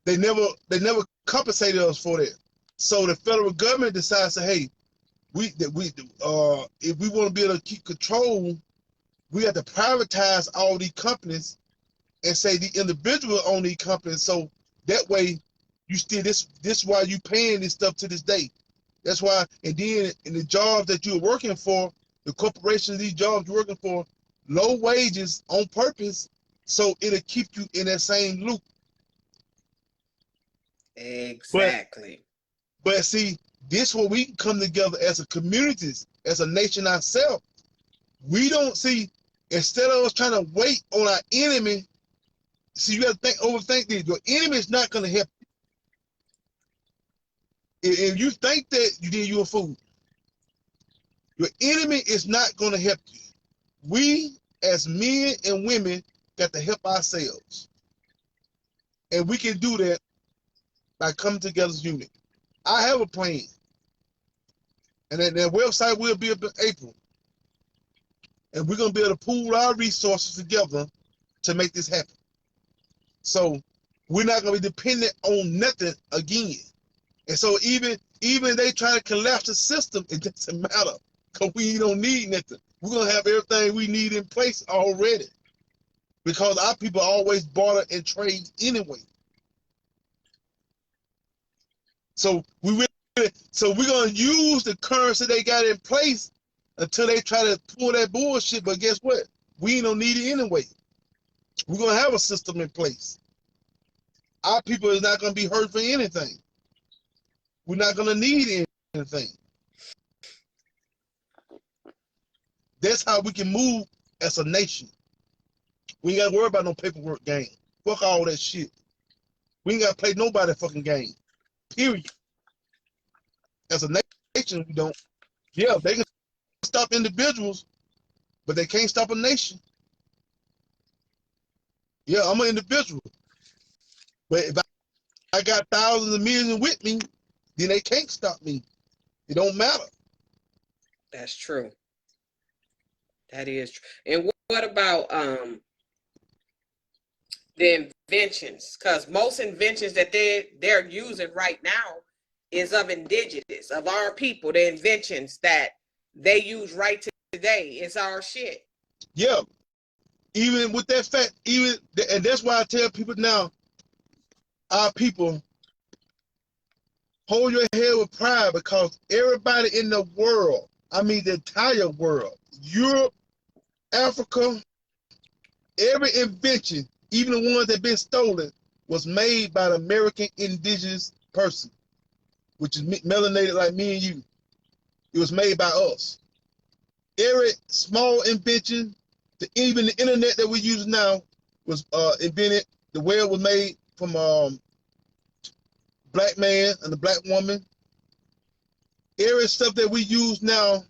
They never compensated us for that. So the federal government decides, hey, if we want to be able to keep control, we have to privatize all these companies and say the individual own these companies. So that way, you still this why you paying this stuff to this day. That's why, and then in the jobs that you're working for, the corporations, these jobs you're working for, low wages on purpose, so it'll keep you in that same loop. exactly. But see, this where we can come together as a communities, as a nation ourselves. We don't see, instead of us trying to wait on our enemy, see, you got to overthink this. Your enemy is not going to help you. If you think that, you're a fool. Your enemy is not going to help you. We, as men and women, got to help ourselves. And we can do that by coming together as unit. I have a plan. And that website will be up in April. And we're going to be able to pool our resources together to make this happen. So we're not going to be dependent on nothing again. And so even they try to collapse the system, it doesn't matter. because we don't need nothing. We're going to have everything we need in place already because our people always barter and trade anyway. So we're going to use the currency they got in place until they try to pull that bullshit. But guess what? We don't need it anyway. We're going to have a system in place. Our people is not going to be hurt for anything. We're not going to need anything. That's how we can move as a nation. We ain't got to worry about no paperwork game. Fuck all that shit. We ain't got to play nobody fucking game. Period. As a nation, we don't. Yeah, they can stop individuals, but they can't stop a nation. Yeah, I'm an individual. But if I got thousands of millions with me, then they can't stop me. It don't matter. That's true. That is true. And what about the inventions? Because most inventions that they're using right now is of indigenous, of our people. The inventions that they use right today is our shit. Yeah. Even with that fact, and that's why I tell people now, our people, hold your head with pride because everybody in the world, I mean the entire world, Europe, Africa, every invention, even the ones that been stolen, was made by the American indigenous person, which is melanated like me and you. It was made by us. Every small invention, even the internet that we use now, was invented. The web was made from black man and the black woman. Every stuff that we use now,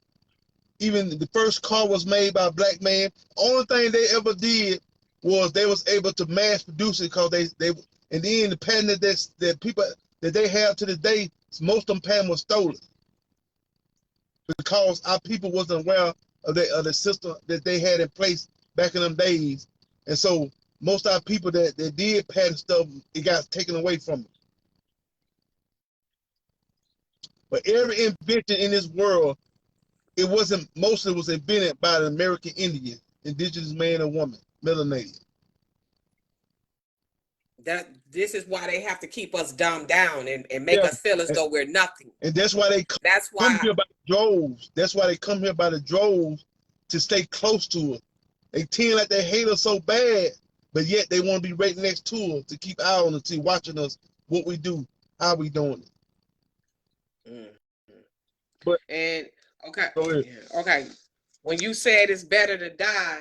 even the first car was made by a black man. Only thing they ever did was they was able to mass produce it because they and then the patent that people that they have to this day, most of them patent was stolen because our people wasn't aware of the system that they had in place back in them days. And so most of our people that did patent stuff, it got taken away from them. But every invention in this world, mostly was invented by the American Indian, indigenous man or woman, melanated. This is why they have to keep us dumbed down and make us feel as though we're nothing. And that's why they come here by the droves. That's why they come here by the droves to stay close to us. They tend like they hate us so bad, but yet they want to be right next to us to keep eye on us, to watching us, what we do, how we doing it. Mm-hmm. But and okay, when you said it's better to die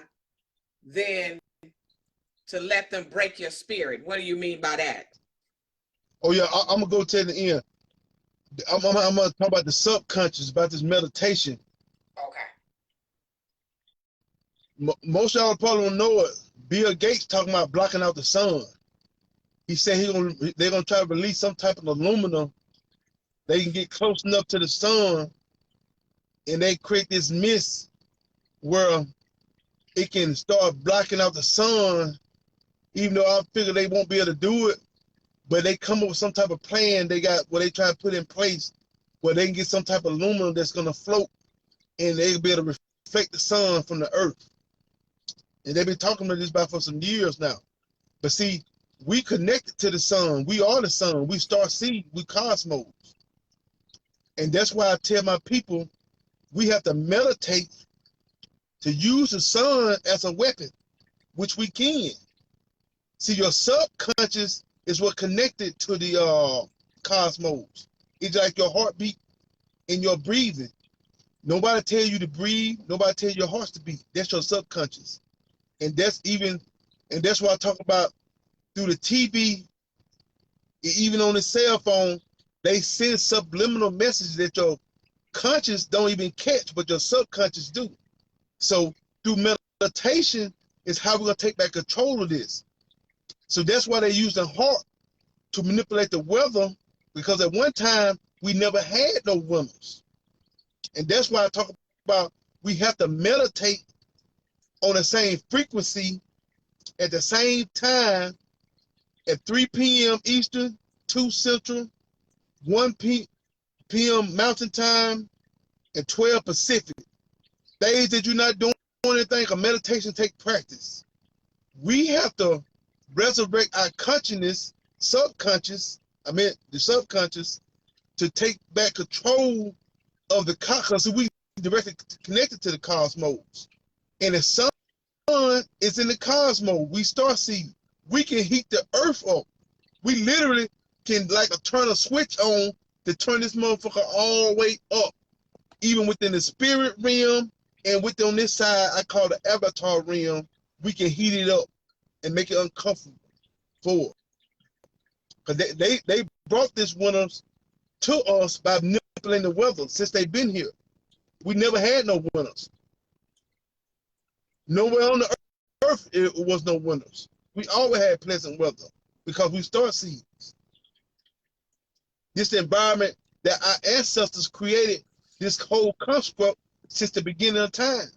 than to let them break your spirit, what do you mean by that? Oh yeah, I'm gonna go to the end. I'm gonna talk about the subconscious, about this meditation. Okay. Most of y'all probably don't know it. Bill Gates talking about blocking out the sun. He said they're gonna try to release some type of aluminum. They can get close enough to the sun, and they create this mist where it can start blocking out the sun. Even though I figure they won't be able to do it, but they come up with some type of plan they got where they try to put in place where they can get some type of aluminum that's gonna float, and they'll be able to reflect the sun from the earth. And they've been talking about this about for some years now. But see, we connected to the sun. We are the sun. We star seed. We cosmos. And that's why I tell my people, we have to meditate to use the sun as a weapon, which we can. See, your subconscious is what connected to the cosmos. It's like your heartbeat and your breathing. Nobody tell you to breathe. Nobody tell your heart to beat. That's your subconscious. And that's why I talk about through the TV, even on the cell phone, they send subliminal messages that your conscious don't even catch, but your subconscious do. So through meditation is how we're gonna take back control of this. So that's why they use the heart to manipulate the weather, because at one time we never had no winters. And that's why I talk about we have to meditate on the same frequency at the same time at 3 p.m. Eastern, 2 Central, 1 p.m. Mountain Time, and 12 Pacific. Days that you're not doing anything, a meditation take practice. We have to resurrect our consciousness, the subconscious, to take back control of the cosmos. We directly connected to the cosmos. And the sun is in the cosmos. We start seeing we can heat the earth up. We literally can like turn a switch on to turn this motherfucker all the way up. Even within the spirit realm and within on this side, I call the avatar realm, we can heat it up and make it uncomfortable for it. Because they brought this winter to us by manipulating the weather since they've been here. We never had no winters. Nowhere on the earth it was no winters. We always had pleasant weather because we start seeds. This environment that our ancestors created, this whole construct since the beginning of time.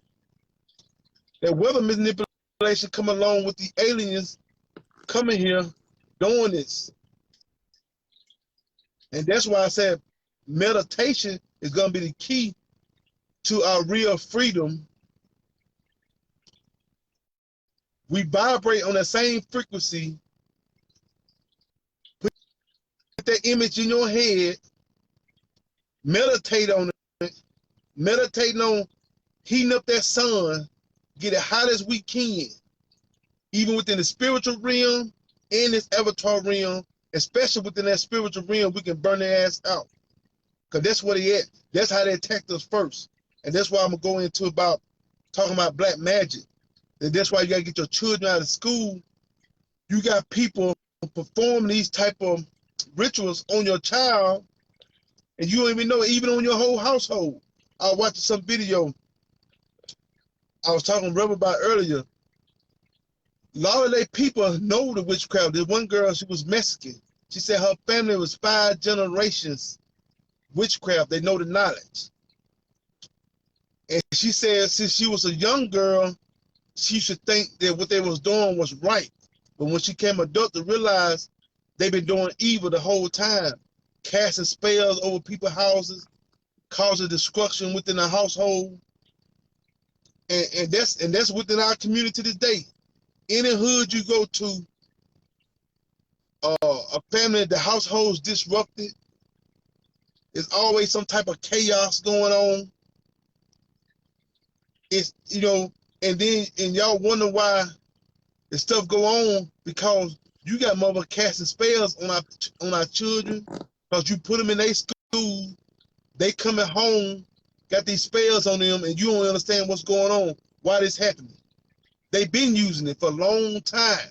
That weather manipulation come along with the aliens coming here doing this. And that's why I said meditation is going to be the key to our real freedom. We vibrate on the same frequency. Put that image in your head. Meditate on it. Meditating on heating up that sun. Get it hot as we can. Even within the spiritual realm and this avatar realm, especially within that spiritual realm, we can burn their ass out. Because that's what they at. That's how they attacked us first. And that's why I'm going to go into about talking about black magic. And that's why you got to get your children out of school. You got people performing these type of rituals on your child, and you don't even know it, even on your whole household. I was watching some video I was talking to Rebel about earlier. A lot of their people know the witchcraft. There's one girl, she was Mexican. She said her family was 5 generations witchcraft. They know the knowledge. And she said since she was a young girl, she should think that what they was doing was right. But when she came adult to realize they've been doing evil the whole time, casting spells over people's houses, causing destruction within the household. And that's within our community today. Any hood you go to, a family, the household's disrupted. There's always some type of chaos going on. It's, you know, and y'all wonder why the stuff go on, because you got mother casting spells on our children, because you put them in their school, they coming home, got these spells on them, and you don't understand what's going on, why this happening. They've been using it for a long time.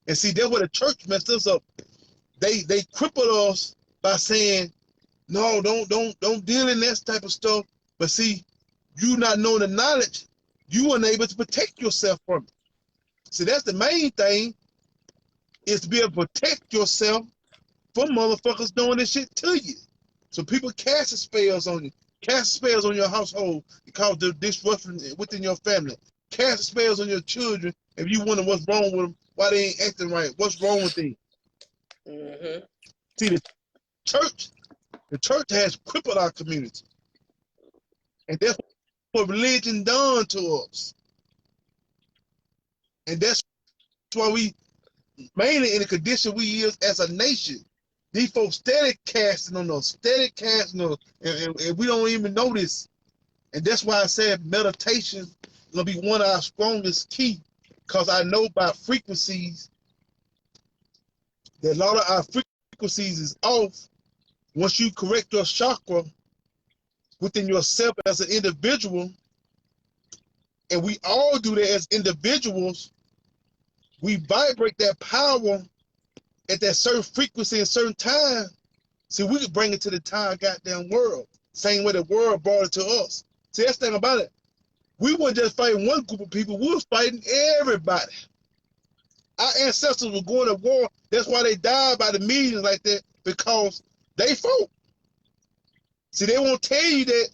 And see, that's where the church messed us up. They crippled us by saying, no, don't deal in that type of stuff. But see, you not knowing the knowledge, you unable to protect yourself from it. See, that's the main thing, is to be able to protect yourself from motherfuckers doing this shit to you. So people cast spells on you, cast spells on your household because they're disrupting within your family. Cast spells on your children if you wonder what's wrong with them, why they ain't acting right, what's wrong with them. Mm-hmm. See, the church has crippled our community. And that's what religion done to us. And that's why we, mainly in the condition we is as a nation, these folks steady casting on us, and we don't even know this. And that's why I said meditation is going to be one of our strongest key, because I know by frequencies that a lot of our frequencies is off. Once you correct your chakra within yourself as an individual, and we all do that as individuals, we vibrate that power at that certain frequency and certain time. See, we can bring it to the entire goddamn world. Same way the world brought it to us. See, that's the thing about it. We weren't just fighting one group of people, we was fighting everybody. Our ancestors were going to war. That's why they died by the millions like that, because they fought. See, they won't tell you that,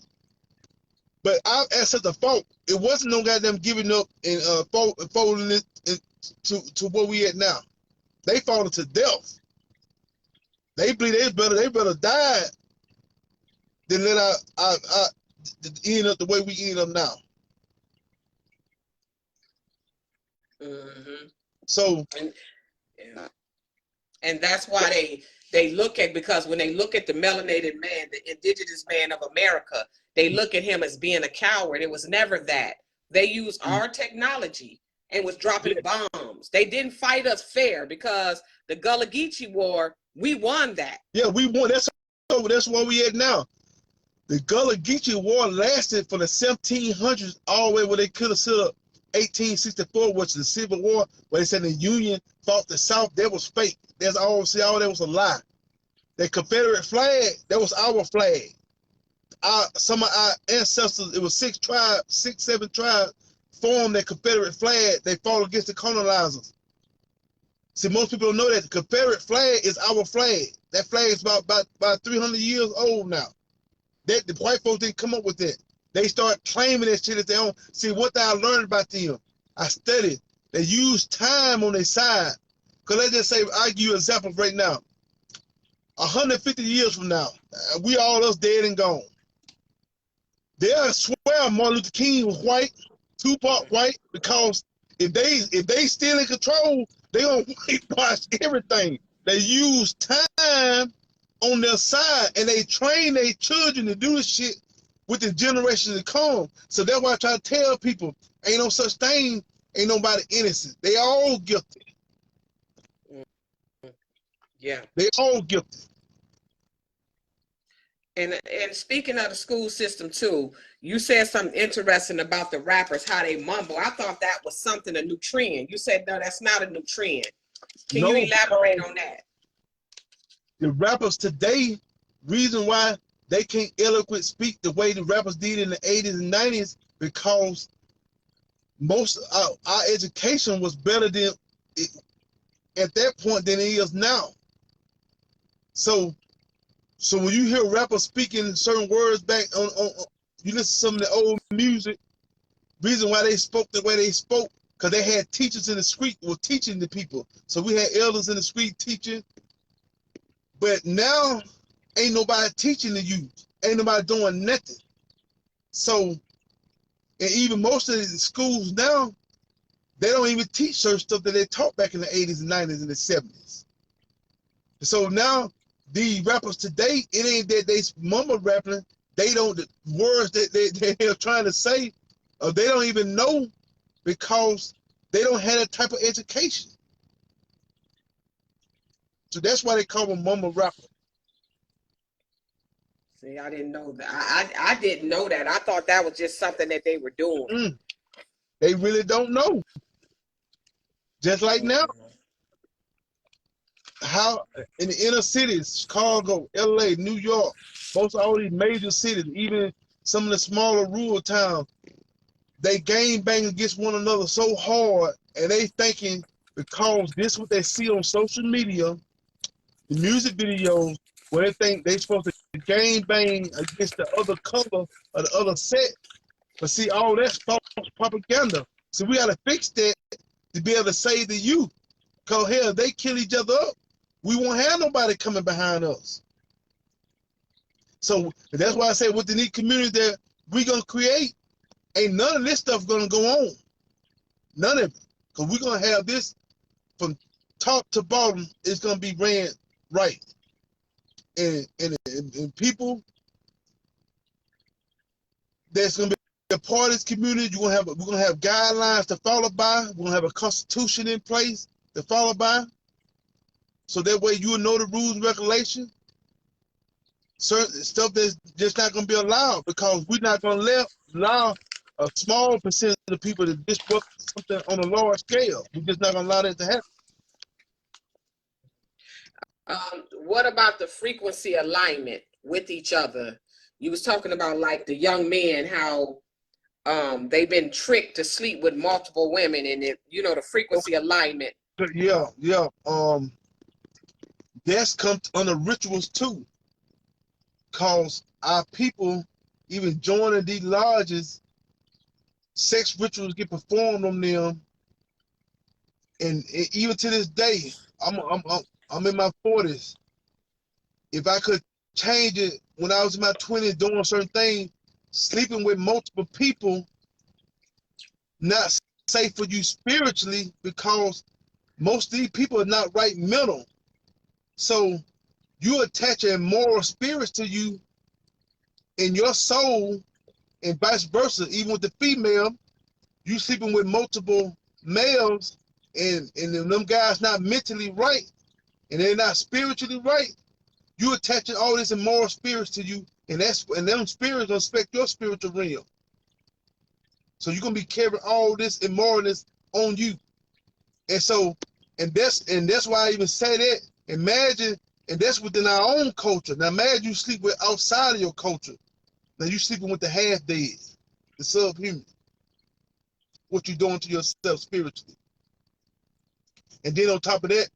but our ancestors fought. It wasn't no goddamn giving up and folding it to where we at now. They fought to death. They believe they better die than let our end up the way we end up now. Mm-hmm. So And, yeah. And that's why they look at, because when they look at the melanated man, the indigenous man of America, they look at him as being a coward. It was never that. They used our technology and was dropping bombs. They didn't fight us fair, because the Gullah Geechee War, we won that. yeah, we won. That's where we at now. The Gullah Geechee War lasted from the 1700s all the way where they could have set up 1864, which is the Civil War, where they said the Union fought the South. That was fake. That's all. See, all that was a lie. The Confederate flag, that was our flag. Some of our ancestors, it was 7 tribes, formed that Confederate flag. They fought against the colonizers. See, most people don't know that the Confederate flag is our flag. That flag is about 300 years old now. That the white folks didn't come up with that. They start claiming that shit as their own. See, what I learned about them, I studied. They use time on their side. Because let's just say, I'll give you an example right now. 150 years from now, we all us dead and gone. They'll swear Martin Luther King was white, Tupac white, because if they still in control, they gonna whitewash everything. They use time on their side, and they train their children to do this shit with the generation to come. So that's why I try to tell people, ain't no such thing, ain't nobody innocent. They all guilty. Yeah. They all guilty. And speaking of the school system too, you said something interesting about the rappers, how they mumble. I thought that was something, a new trend. You said, no, that's not a new trend. Can you elaborate on that? The rappers today, reason why they can't eloquent speak the way the rappers did in the 80s and 90s, because most of our education was better than at that point than it is now. So when you hear rappers speaking certain words back on you listen to some of the old music, reason why they spoke the way they spoke, because they had teachers in the street who were teaching the people. So we had elders in the street teaching. But now, ain't nobody teaching the youth. Ain't nobody doing nothing. So, and even most of the schools now, they don't even teach certain stuff that they taught back in the 80s and 90s and the 70s. So now, the rappers today, it ain't that they mumble rapping. They don't, the words that they're trying to say, they don't even know, because they don't have that type of education. So that's why they call them mumble rapper. See, I didn't know that. I didn't know that. I thought that was just something that they were doing. They really don't know. Just like now, how in the inner cities, Chicago, LA, New York, most of all these major cities, even some of the smaller rural towns, they gang bang against one another so hard, and they thinking because this is what they see on social media, the music videos, where they think they supposed to gang bang against the other color or the other set. But see, all that's false propaganda. So we got to fix that to be able to save the youth. Because hell, if they kill each other up, we won't have nobody coming behind us. So that's why I say with the neat community that we're going to create, ain't none of this stuff going to go on. None of it. Because we're going to have this from top to bottom. It's going to be ran right. And people that's going to be a part of this community, we're going to have guidelines to follow by. We're going to have a constitution in place to follow by. So that way you will know the rules and regulations. Certain stuff that's just not going to be allowed, because we're not going to allow a small percentage of the people to disrupt something on a large scale. We're just not going to allow that to happen. What about the frequency alignment with each other? You was talking about like the young men, how they've been tricked to sleep with multiple women, and the frequency alignment. Yeah. That's come under rituals too, cause our people even joining these lodges, sex rituals get performed on them, and even to this day, I'm in my 40s. If I could change it when I was in my 20s doing certain things, sleeping with multiple people, not safe for you spiritually because most of these people are not right mental. So you attach a moral spirits to you in your soul, and vice versa. Even with the female, you sleeping with multiple males, and them guys not mentally right, and they're not spiritually right. You attaching all this immoral spirits to you, and them spirits don't affect your spiritual realm. So you're gonna be carrying all this immoralness on you. And so, and that's why I even say that. Imagine, and that's within our own culture. Now imagine you sleep with outside of your culture. Now you sleeping with the half dead, the subhuman. What you doing to yourself spiritually. And then on top of that,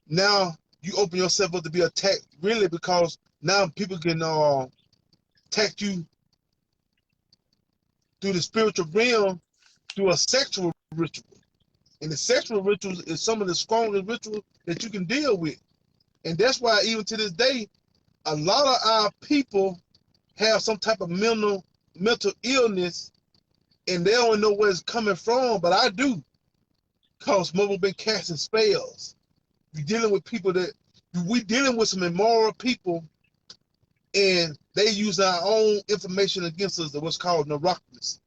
now you open yourself up to be attacked, really, because now people can attack you through the spiritual realm through a sexual ritual. And the sexual rituals is some of the strongest rituals that you can deal with. And that's why even to this day, a lot of our people have some type of mental illness, and they don't know where it's coming from, but I do, because mother been casting spells. We're dealing with people we dealing with some immoral people, and they use our own information against us, what's called neurosis.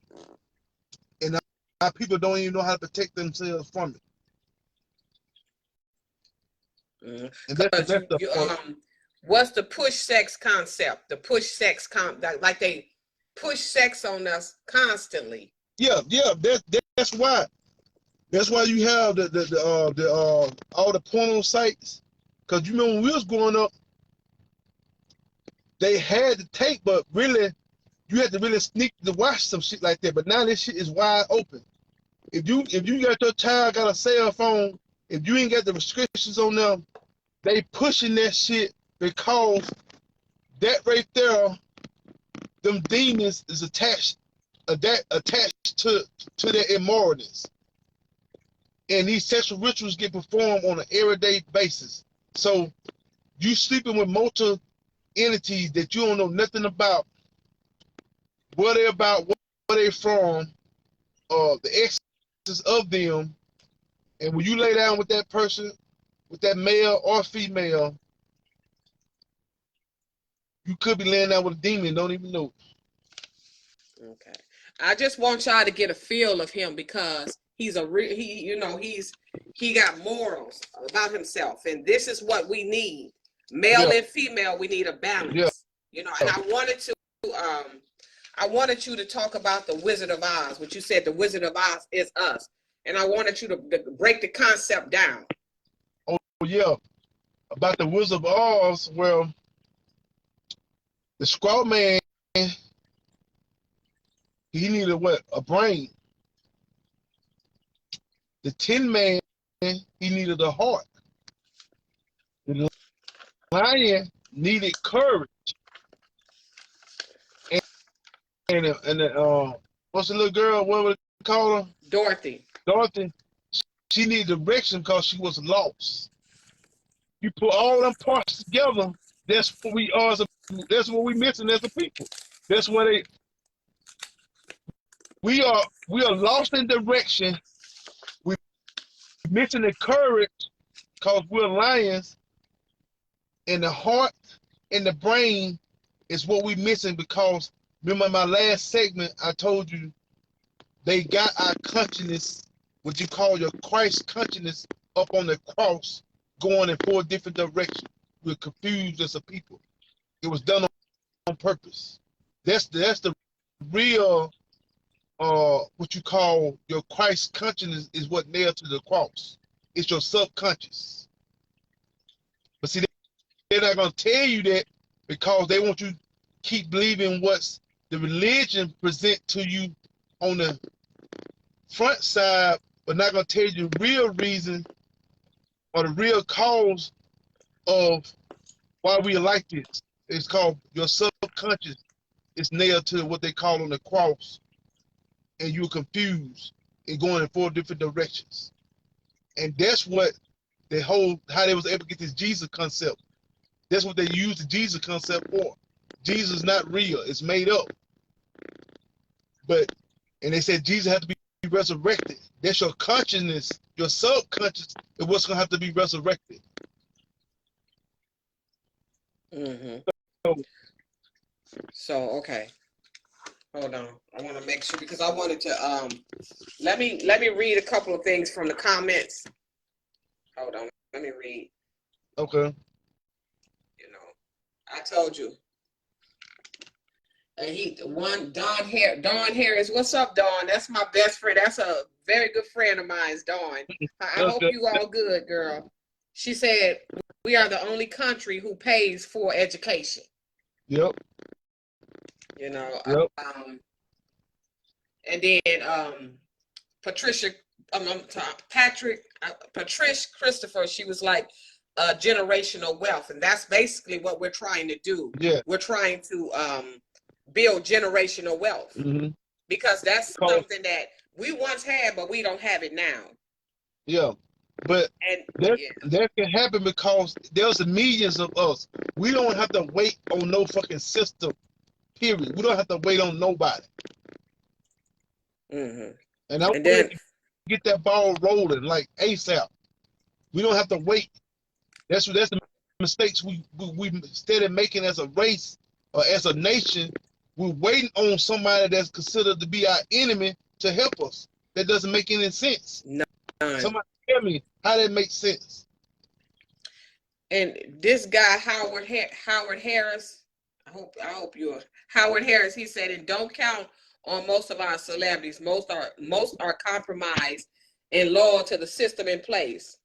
And our people don't even know how to protect themselves from it. And that's the point. What's the push sex concept? The push sex like they push sex on us constantly. Yeah. That's why. That's why you have all the porno sites. Cause you remember when we was growing up, they had to take, but really, you had to really sneak to watch some shit like that. But now this shit is wide open. If you got your child got a cell phone, if you ain't got the restrictions on them, they pushing that shit because that right there, them demons is attached to their immoralness. And these sexual rituals get performed on an everyday basis. So you sleeping with multiple entities that you don't know nothing about, where they're about, where they're from, the excesses of them. And when you lay down with that person, with that male or female, you could be laying down with a demon and don't even know. Okay. I just want y'all to get a feel of him, because he's he got morals about himself, and this is what we need. Male and female, we need a balance. And I wanted you to talk about the Wizard of Oz, which you said the Wizard of Oz is us. And I wanted you to break the concept down. Oh yeah. About the Wizard of Oz, well, the Scraw Man, he needed what? A brain. The Tin Man, he needed a heart. The Lion needed courage. And what's the little girl? What would they call her? Dorothy. She needed direction because she was lost. You put all them parts together, that's what we are. That's what we missing as a people. That's what we are lost in direction. We're missing the courage because we're lions, and the heart and the brain is what we're missing, because remember my last segment, I told you they got our consciousness, what you call your Christ consciousness, up on the cross, going in 4 different directions. We're confused as a people. It was done on purpose. That's the real what you call your Christ consciousness is what nailed to the cross. It's your subconscious. But see, they're not gonna tell you that because they want you to keep believing what's the religion present to you on the front side, but not gonna tell you the real reason or the real cause of why we are like this. It's called your subconscious. It's nailed to what they call on the cross, and you're confused and going in 4 different directions. And that's what how they was able to get this Jesus concept. That's what they used the Jesus concept for. Jesus is not real, it's made up. And they said Jesus had to be resurrected. That's your consciousness, your subconscious is what's gonna have to be resurrected. Mm-hmm. So, So okay, hold on. I want to make sure because I wanted to let me read a couple of things from the comments. Hold on, let me read. okay. You know, I told you. And Dawn Harris. What's up, Dawn? That's my best friend. That's a very good friend of mine, Dawn. I hope Okay. you all good, girl. She said we are the only country who pays for education. Yep. You know, Yep. and then Patricia, Patrice Christopher. She was like generational wealth, and that's basically what we're trying to do. Yeah. We're trying to build generational wealth. Mm-hmm. Because that's something that we once had, but we don't have it now. Yeah, but And that can happen because there's millions of us. We don't have to wait on no fucking system. Period. We don't have to wait on nobody. mm-hmm. And I want And then to get that ball rolling like ASAP. We don't have to wait. That's the mistakes we instead of making as a race or as a nation. We're waiting on somebody that's considered to be our enemy to help us. That doesn't make any sense. none. Somebody tell me how that makes sense. And this guy Howard Harris, I hope you're Howard Harris. He said, and don't count on most of our celebrities. Most are compromised and loyal to the system in place.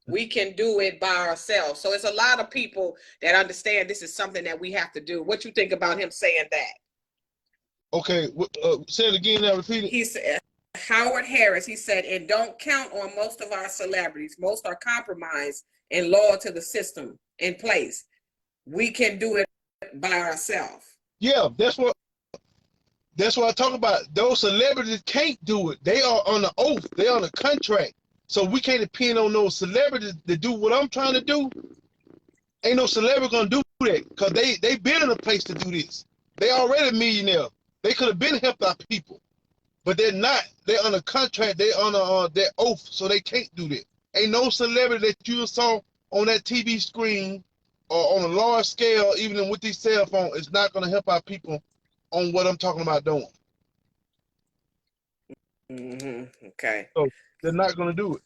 We can do it by ourselves. So it's a lot of people that understand this is something that we have to do. What you think about him saying that? Okay, say it again now, repeat it. He said, Howard Harris, he said, and don't count on most of our celebrities. Most are compromised and loyal to the system in place. We can do it by ourselves. Yeah, that's what I talk about. Those celebrities can't do it. They are on the oath. They are on a contract. So we can't depend on those celebrities to do what I'm trying to do. Ain't no celebrity gonna do that because they been in a place to do this. They already a millionaire. They could have been helped our people, but they're not. They're on a contract. They on their oath, so they can't do that. Ain't no celebrity that you saw on that TV screen or on a large scale, even with these cell phones, is not gonna help our people on what I'm talking about doing. Mm-hmm. Okay. So they're not gonna do it.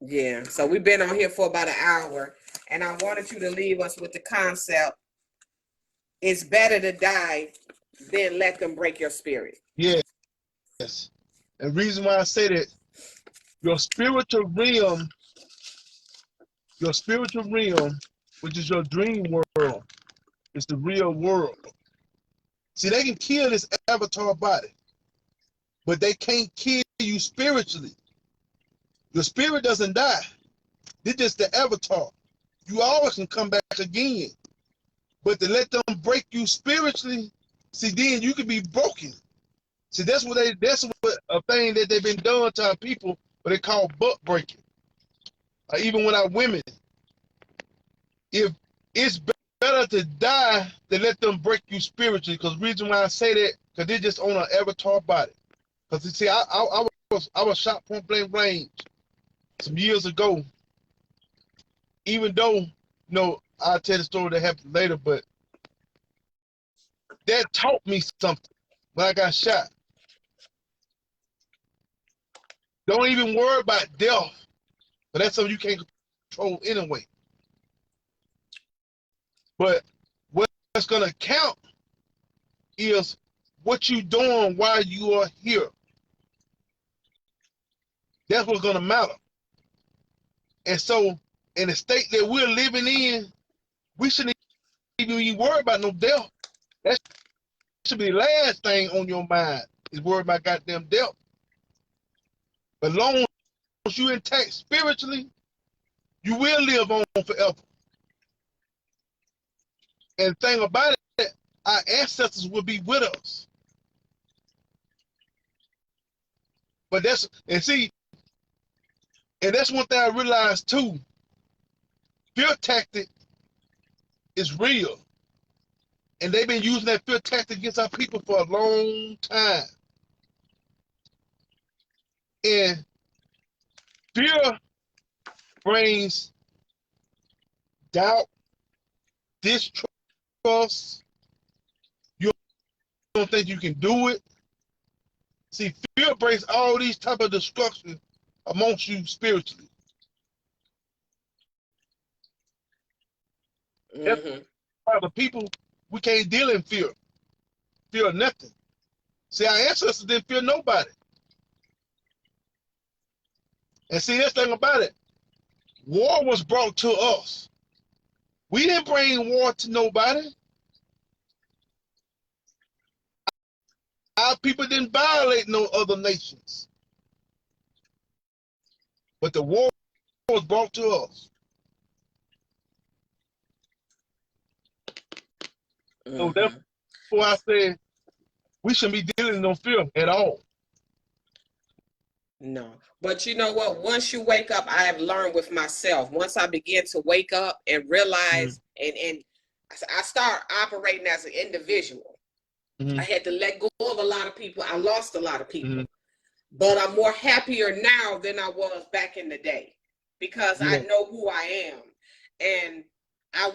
Yeah. So we've been on here for about an hour, and I wanted you to leave us with the concept: it's better to die than let them break your spirit. Yes. And reason why I say that, your spiritual realm, which is your dream world, is the real world. See, they can kill this avatar body, but they can't kill you spiritually. Your spirit doesn't die. This just the avatar. You always can come back again. But to let them break you spiritually, see, then you can be broken. See, that's what a thing that they've been doing to our people, what they call butt breaking. Even with our women, if it's better to die than let them break you spiritually, because the reason why I say that, because they're just on an avatar body. Because you see, I was shot point blank range some years ago. Even though, I'll tell the story that happened later, but that taught me something when I got shot. Don't even worry about death, but that's something you can't control anyway. But what's gonna count is what you doing while you are here. That's what's gonna matter. And so, in the state that we're living in, we shouldn't even worry about no death. That should be the last thing on your mind is worry about goddamn death. But long as you intact spiritually, you will live on forever. And the thing about it, our ancestors will be with us. But that's one thing I realized too. Fear tactic is real. And they've been using that fear tactic against our people for a long time. And fear brings doubt, distrust. You don't think you can do it. See, fear brings all these type of destruction amongst you spiritually. That's why the people, we can't deal in fear. Fear nothing. See, our ancestors didn't fear nobody. And see, this thing about it, war was brought to us. We didn't bring war to nobody. Our people didn't violate no other nations. But the war was brought to us. So therefore I said, we shouldn't be dealing in no fear at all. No, but you know what? Once you wake up, I have learned with myself. Once I begin to wake up and realize, and I start operating as an individual, I had to let go of a lot of people. I lost a lot of people, but I'm more happier now than I was back in the day because I know who I am, and I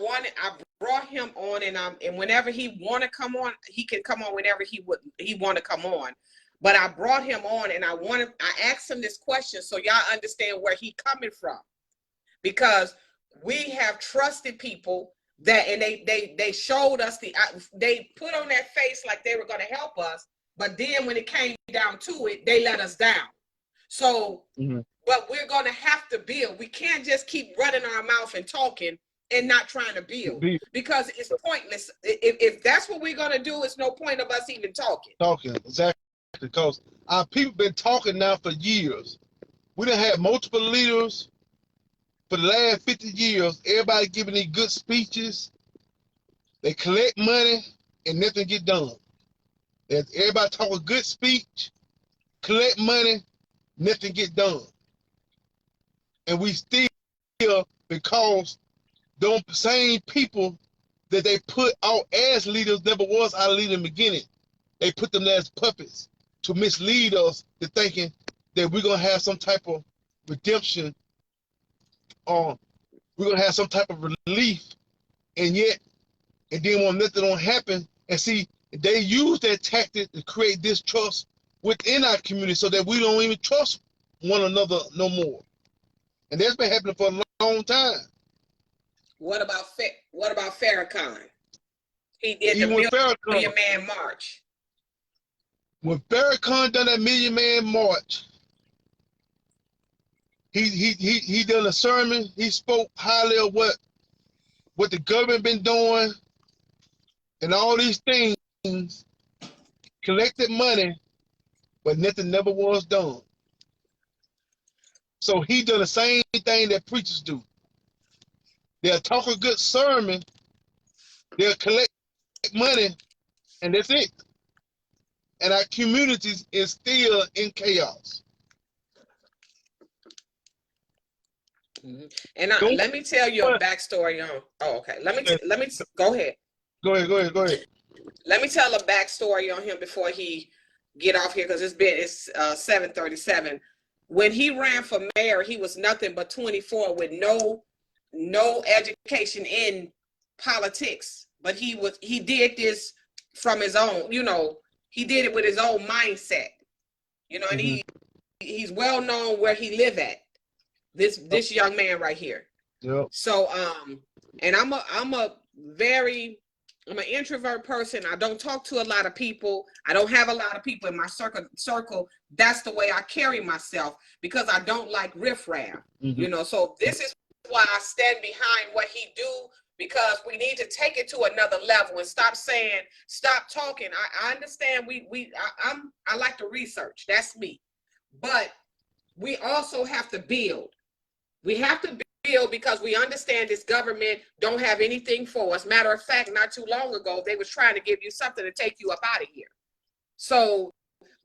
brought him on, and whenever he want to come on, he can come on whenever he want to come on. But I brought him on, and I asked him this question so y'all understand where he coming from, because we have trusted people that, and they showed us they put on that face like they were going to help us, but then when it came down to it, they let us down. So, but we're going to have to build. We can't just keep running our mouth and talking and not trying to build, because it's pointless. If that's what we're going to do, it's no point of us even talking. Exactly. Because our people been talking now for years. We done had multiple leaders for the last 50 years. Everybody giving these good speeches. They collect money and nothing get done. Everybody talk a good speech, collect money, nothing get done. And we still, because those same people that they put out as leaders never was our leader in the beginning. They put them there as puppets to mislead us to thinking that we're going to have some type of redemption, or we're going to have some type of relief, and then when nothing don't happen. And see, they use that tactic to create distrust within our community so that we don't even trust one another no more. And that's been happening for a long time. What about Farrakhan? He did the Million Man March. When Farrakhan done that Million Man March, he done a sermon. He spoke highly of what the government been doing and all these things, collected money, but nothing never was done. So he done the same thing that preachers do. They'll talk a good sermon, they'll collect money, and that's it. And our communities is still in chaos. And let me tell you a backstory on. Oh, okay. Let me go ahead. Go ahead. Let me tell a backstory on him before he get off here, because it's 7:37. When he ran for mayor, he was nothing but 24 with no education in politics. But he did this from his own, he did it with his own mindset, and he's well known where he live at. This young man right here. Yep. So and I'm an introvert person. I don't talk to a lot of people. I don't have a lot of people in my circle. That's the way I carry myself, because I don't like riffraff. So this is why I stand behind what he do, because we need to take it to another level and stop talking. I understand I like to research. That's me. But we also have to build. We have to build, because we understand this government don't have anything for us. Matter of fact, not too long ago, they was trying to give you something to take you up out of here. So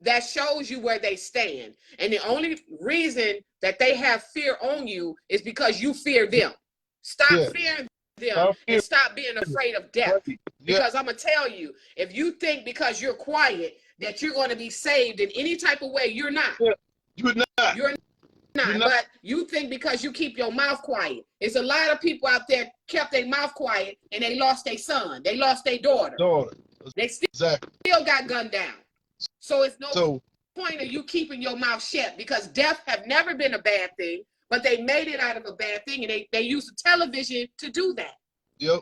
that shows you where they stand. And the only reason that they have fear on you is because you fear them. Stop fearing them and stop being afraid of death. Because I'm going to tell you, if you think because you're quiet that you're going to be saved in any type of way, you're not. You're not. You're You're not. not. But you think because you keep your mouth quiet. There's a lot of people out there kept their mouth quiet and they lost their son. They lost their daughter. Daughter. They Exactly. still got gunned down. So it's no So point of you keeping your mouth shut, because death have never been a bad thing, but they made it out of a bad thing, and they used television to do that. yep.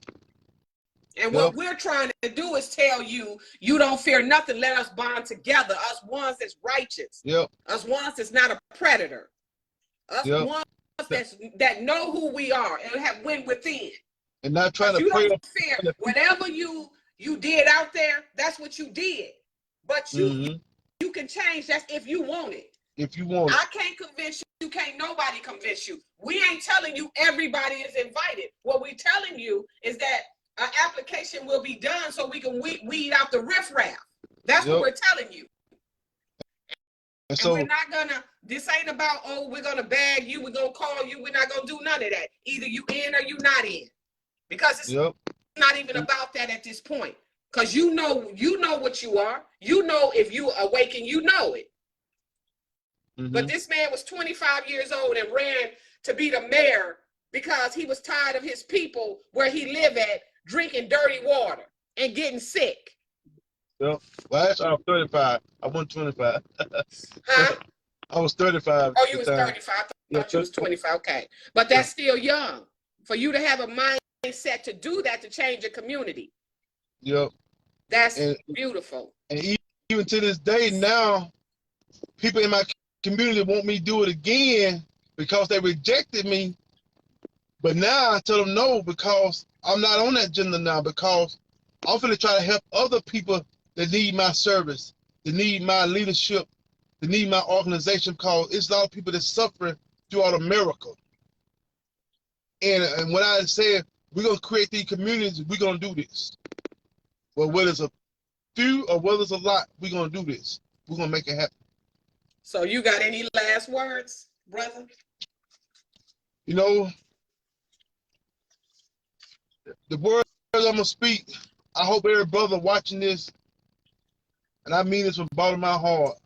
And Yep. what we're trying to do is tell you, you don't fear nothing. Let us bond together. Us ones that's righteous. Yep. Us ones that's not a predator. Us Yep. ones that know who we are and have went within. And not trying to you prey don't fear whatever you did out there. That's what you did. But you can change. That's if you want it. If you want it. I can't convince you. You can't nobody convince you. We ain't telling you everybody is invited. What we're telling you is that an application will be done so we can weed out the riffraff. That's what we're telling you. And so we're not gonna, this ain't about, oh, we're gonna bag you, we're gonna call you, we're not gonna do none of that. Either you in or you not in. Because it's not even about that at this point. Because you know what you are. You know if you awaken, you know it. But this man was 25 years old and ran to be the mayor because he was tired of his people where he lived at drinking dirty water and getting sick. Yep. Well, actually, I was 35. I wasn't 25. Huh? I was 35. Oh, you was 35. I thought you was 25. Okay. But that's still young. For you to have a mindset to do that, to change a community. Yep. That's beautiful. And even to this day now, people in my community want me to do it again because they rejected me. But now I tell them no, because I'm not on that agenda now, because I'm going to try to help other people that need my service, that need my leadership, that need my organization, because it's a lot of people that's suffering throughout America. And when I said we're going to create these communities, we're going to do this. Well, whether it's a few or whether it's a lot, we're going to do this. We're going to make it happen. So you got any last words, brother? You know, the words I'm going to speak, I hope every brother watching this, and I mean this from the bottom of my heart,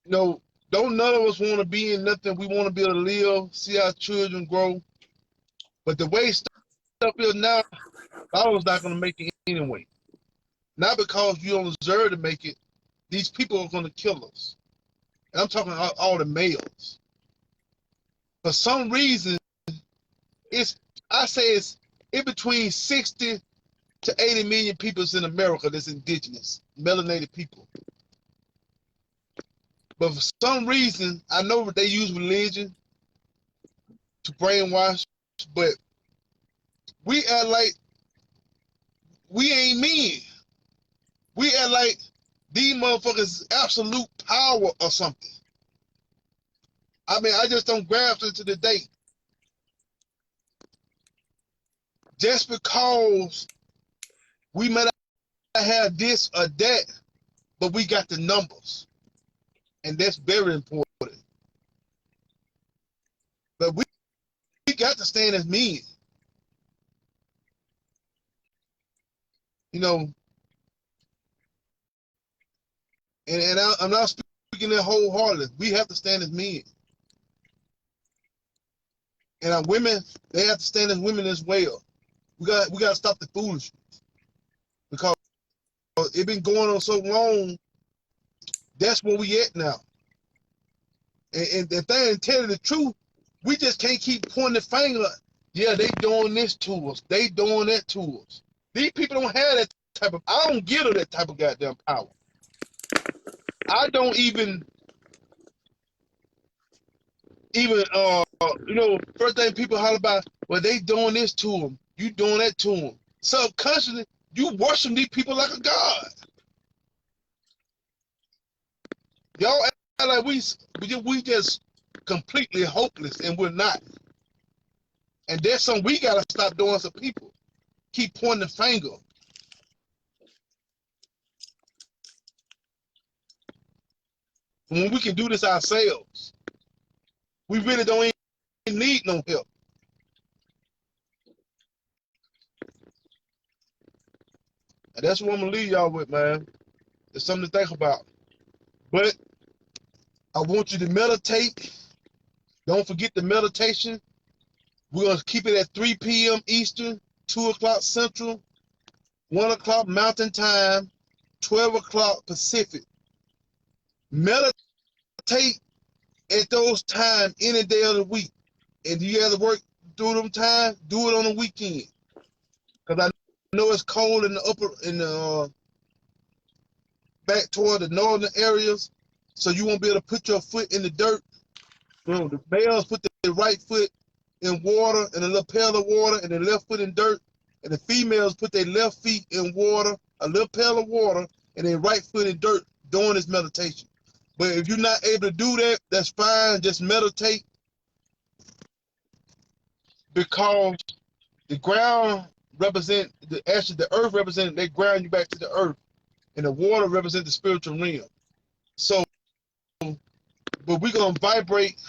you know, don't none of us want to be in nothing. We want to be able to live, see our children grow. But the way stuff is now, I was not going to make it anyway. Not because you don't deserve to make it. These people are going to kill us. And I'm talking about all the males. For some reason, it's in between 60 to 80 million people in America that's indigenous, melanated people. But for some reason, I know they use religion to brainwash, but we act like we ain't men. We act like these motherfuckers absolute power or something. I mean, I just don't grasp it to the day. Just because we might not have this or that, but we got the numbers. And that's very important. But we got to stand as men. You know, and I'm not speaking that wholeheartedly. We have to stand as men. And our women, they have to stand as women as well. We got to stop the foolishness. Because it's been going on so long, that's where we at now. And the thing, to tell you the truth, we just can't keep pointing the finger. Yeah, they doing this to us. They doing that to us. These people don't have that type of, I don't give them that type of goddamn power. I don't even, you know, first thing people holler about, well, they doing this to them. You doing that to them. Subconsciously, you worship these people like a god. Y'all act like we just completely hopeless, and we're not. And there's something we gotta stop doing as a people. Keep pointing the finger. When we can do this ourselves, we really don't even need no help. And that's what I'm gonna leave y'all with, man. It's something to think about. But I want you to meditate. Don't forget the meditation. We're going to keep it at 3 p.m. Eastern, 2 o'clock Central, 1 o'clock Mountain Time, 12 o'clock Pacific. Meditate at those times any day of the week. And you have to work through them times, do it on the weekend. Because I know it's cold in the back toward the northern areas, so you won't be able to put your foot in the dirt. You know, the males put their right foot in water, in a little pail of water, and their left foot in dirt. And the females put their left feet in water, a little pail of water, and their right foot in dirt during this meditation. But if you're not able to do that, that's fine. Just meditate, because the ground represent the earth represents, they ground you back to the earth, and the water represents the spiritual realm. So, but we're gonna vibrate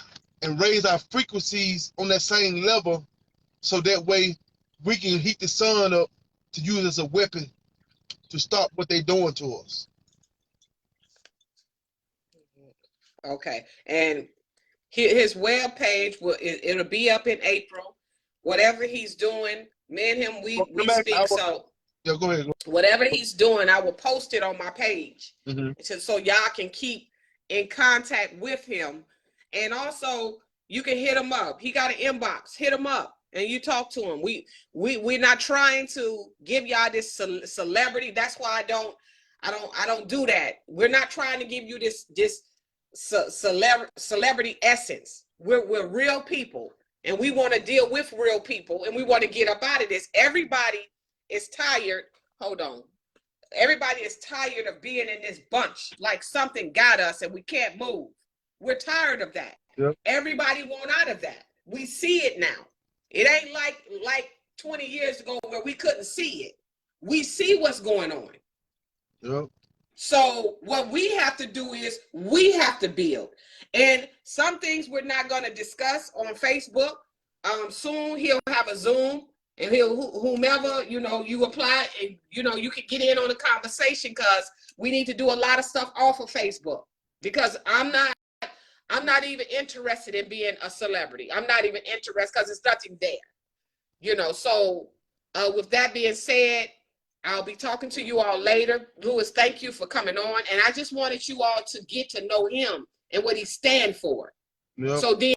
and raise our frequencies on that same level, so that way we can heat the sun up to use as a weapon to stop what they're doing to us. Okay, and his web page it'll be up in April. Whatever he's doing, me and him, we speak. So yeah, go ahead. Whatever he's doing, I will post it on my page, so y'all can keep in contact with him. And also, you can hit him up. He got an inbox. Hit him up, and you talk to him. We're not trying to give y'all this celebrity. That's why I don't do that. We're not trying to give you this celebrity essence. We're real people, and we want to deal with real people, and we want to get up out of this. Everybody is tired. Hold on. Everybody is tired of being in this bunch, like something got us and we can't move. We're tired of that. Yep. Everybody want out of that. We see it now. It ain't like 20 years ago where we couldn't see it. We see what's going on. Yep. So what we have to do is we have to build. And some things we're not going to discuss on Facebook. Soon he'll have a Zoom, and whomever, you apply, and you can get in on the conversation, because we need to do a lot of stuff off of Facebook, because I'm not even interested in being a celebrity. I'm not even interested, because it's nothing there. So with that being said, I'll be talking to you all later. Louis, thank you for coming on. And I just wanted you all to get to know him and what he stands for. Yep. So then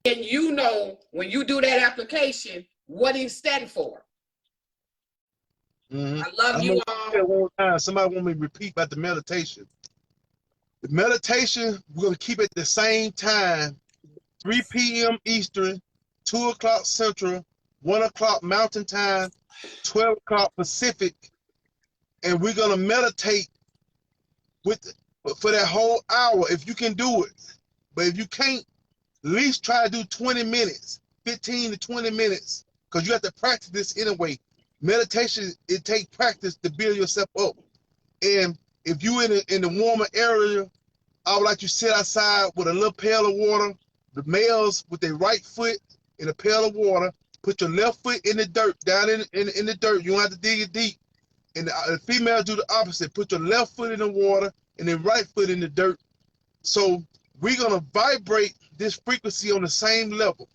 when you do that application, what he stand for. I love you all. One time, somebody want me to repeat about the meditation. The meditation, we're going to keep it the same time, 3 p.m. Eastern, 2 o'clock Central, 1 o'clock Mountain Time, 12 o'clock Pacific, and we're going to meditate for that whole hour if you can do it. But if you can't, at least try to do 20 minutes, 15 to 20 minutes, because you have to practice this anyway. Meditation, it takes practice to build yourself up. And if you in the warmer area, I would like you to sit outside with a little pail of water. The males with their right foot in a pail of water, put your left foot in the dirt, down in the dirt. You don't have to dig it deep. And the females do the opposite. Put your left foot in the water and then right foot in the dirt. So we're going to vibrate this frequency on the same level.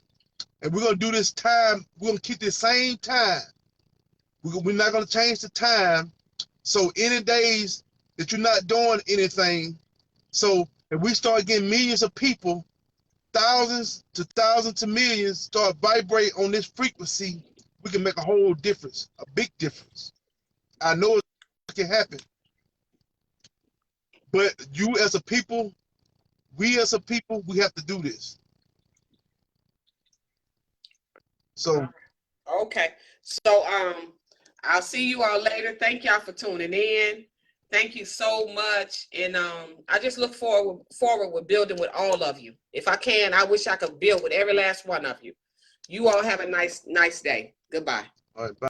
And we're going to do this time. We're going to keep the same time. We're not going to change the time. So any days that you're not doing anything, so if we start getting millions of people, thousands to millions, start vibrate on this frequency, we can make a whole difference, a big difference. I know it can happen. But you as a people, we as a people, we have to do this. So okay. So I'll see you all later. Thank y'all for tuning in. Thank you so much. And I just look forward with building with all of you. If I can, I wish I could build with every last one of you. You all have a nice day. Goodbye. All right, bye.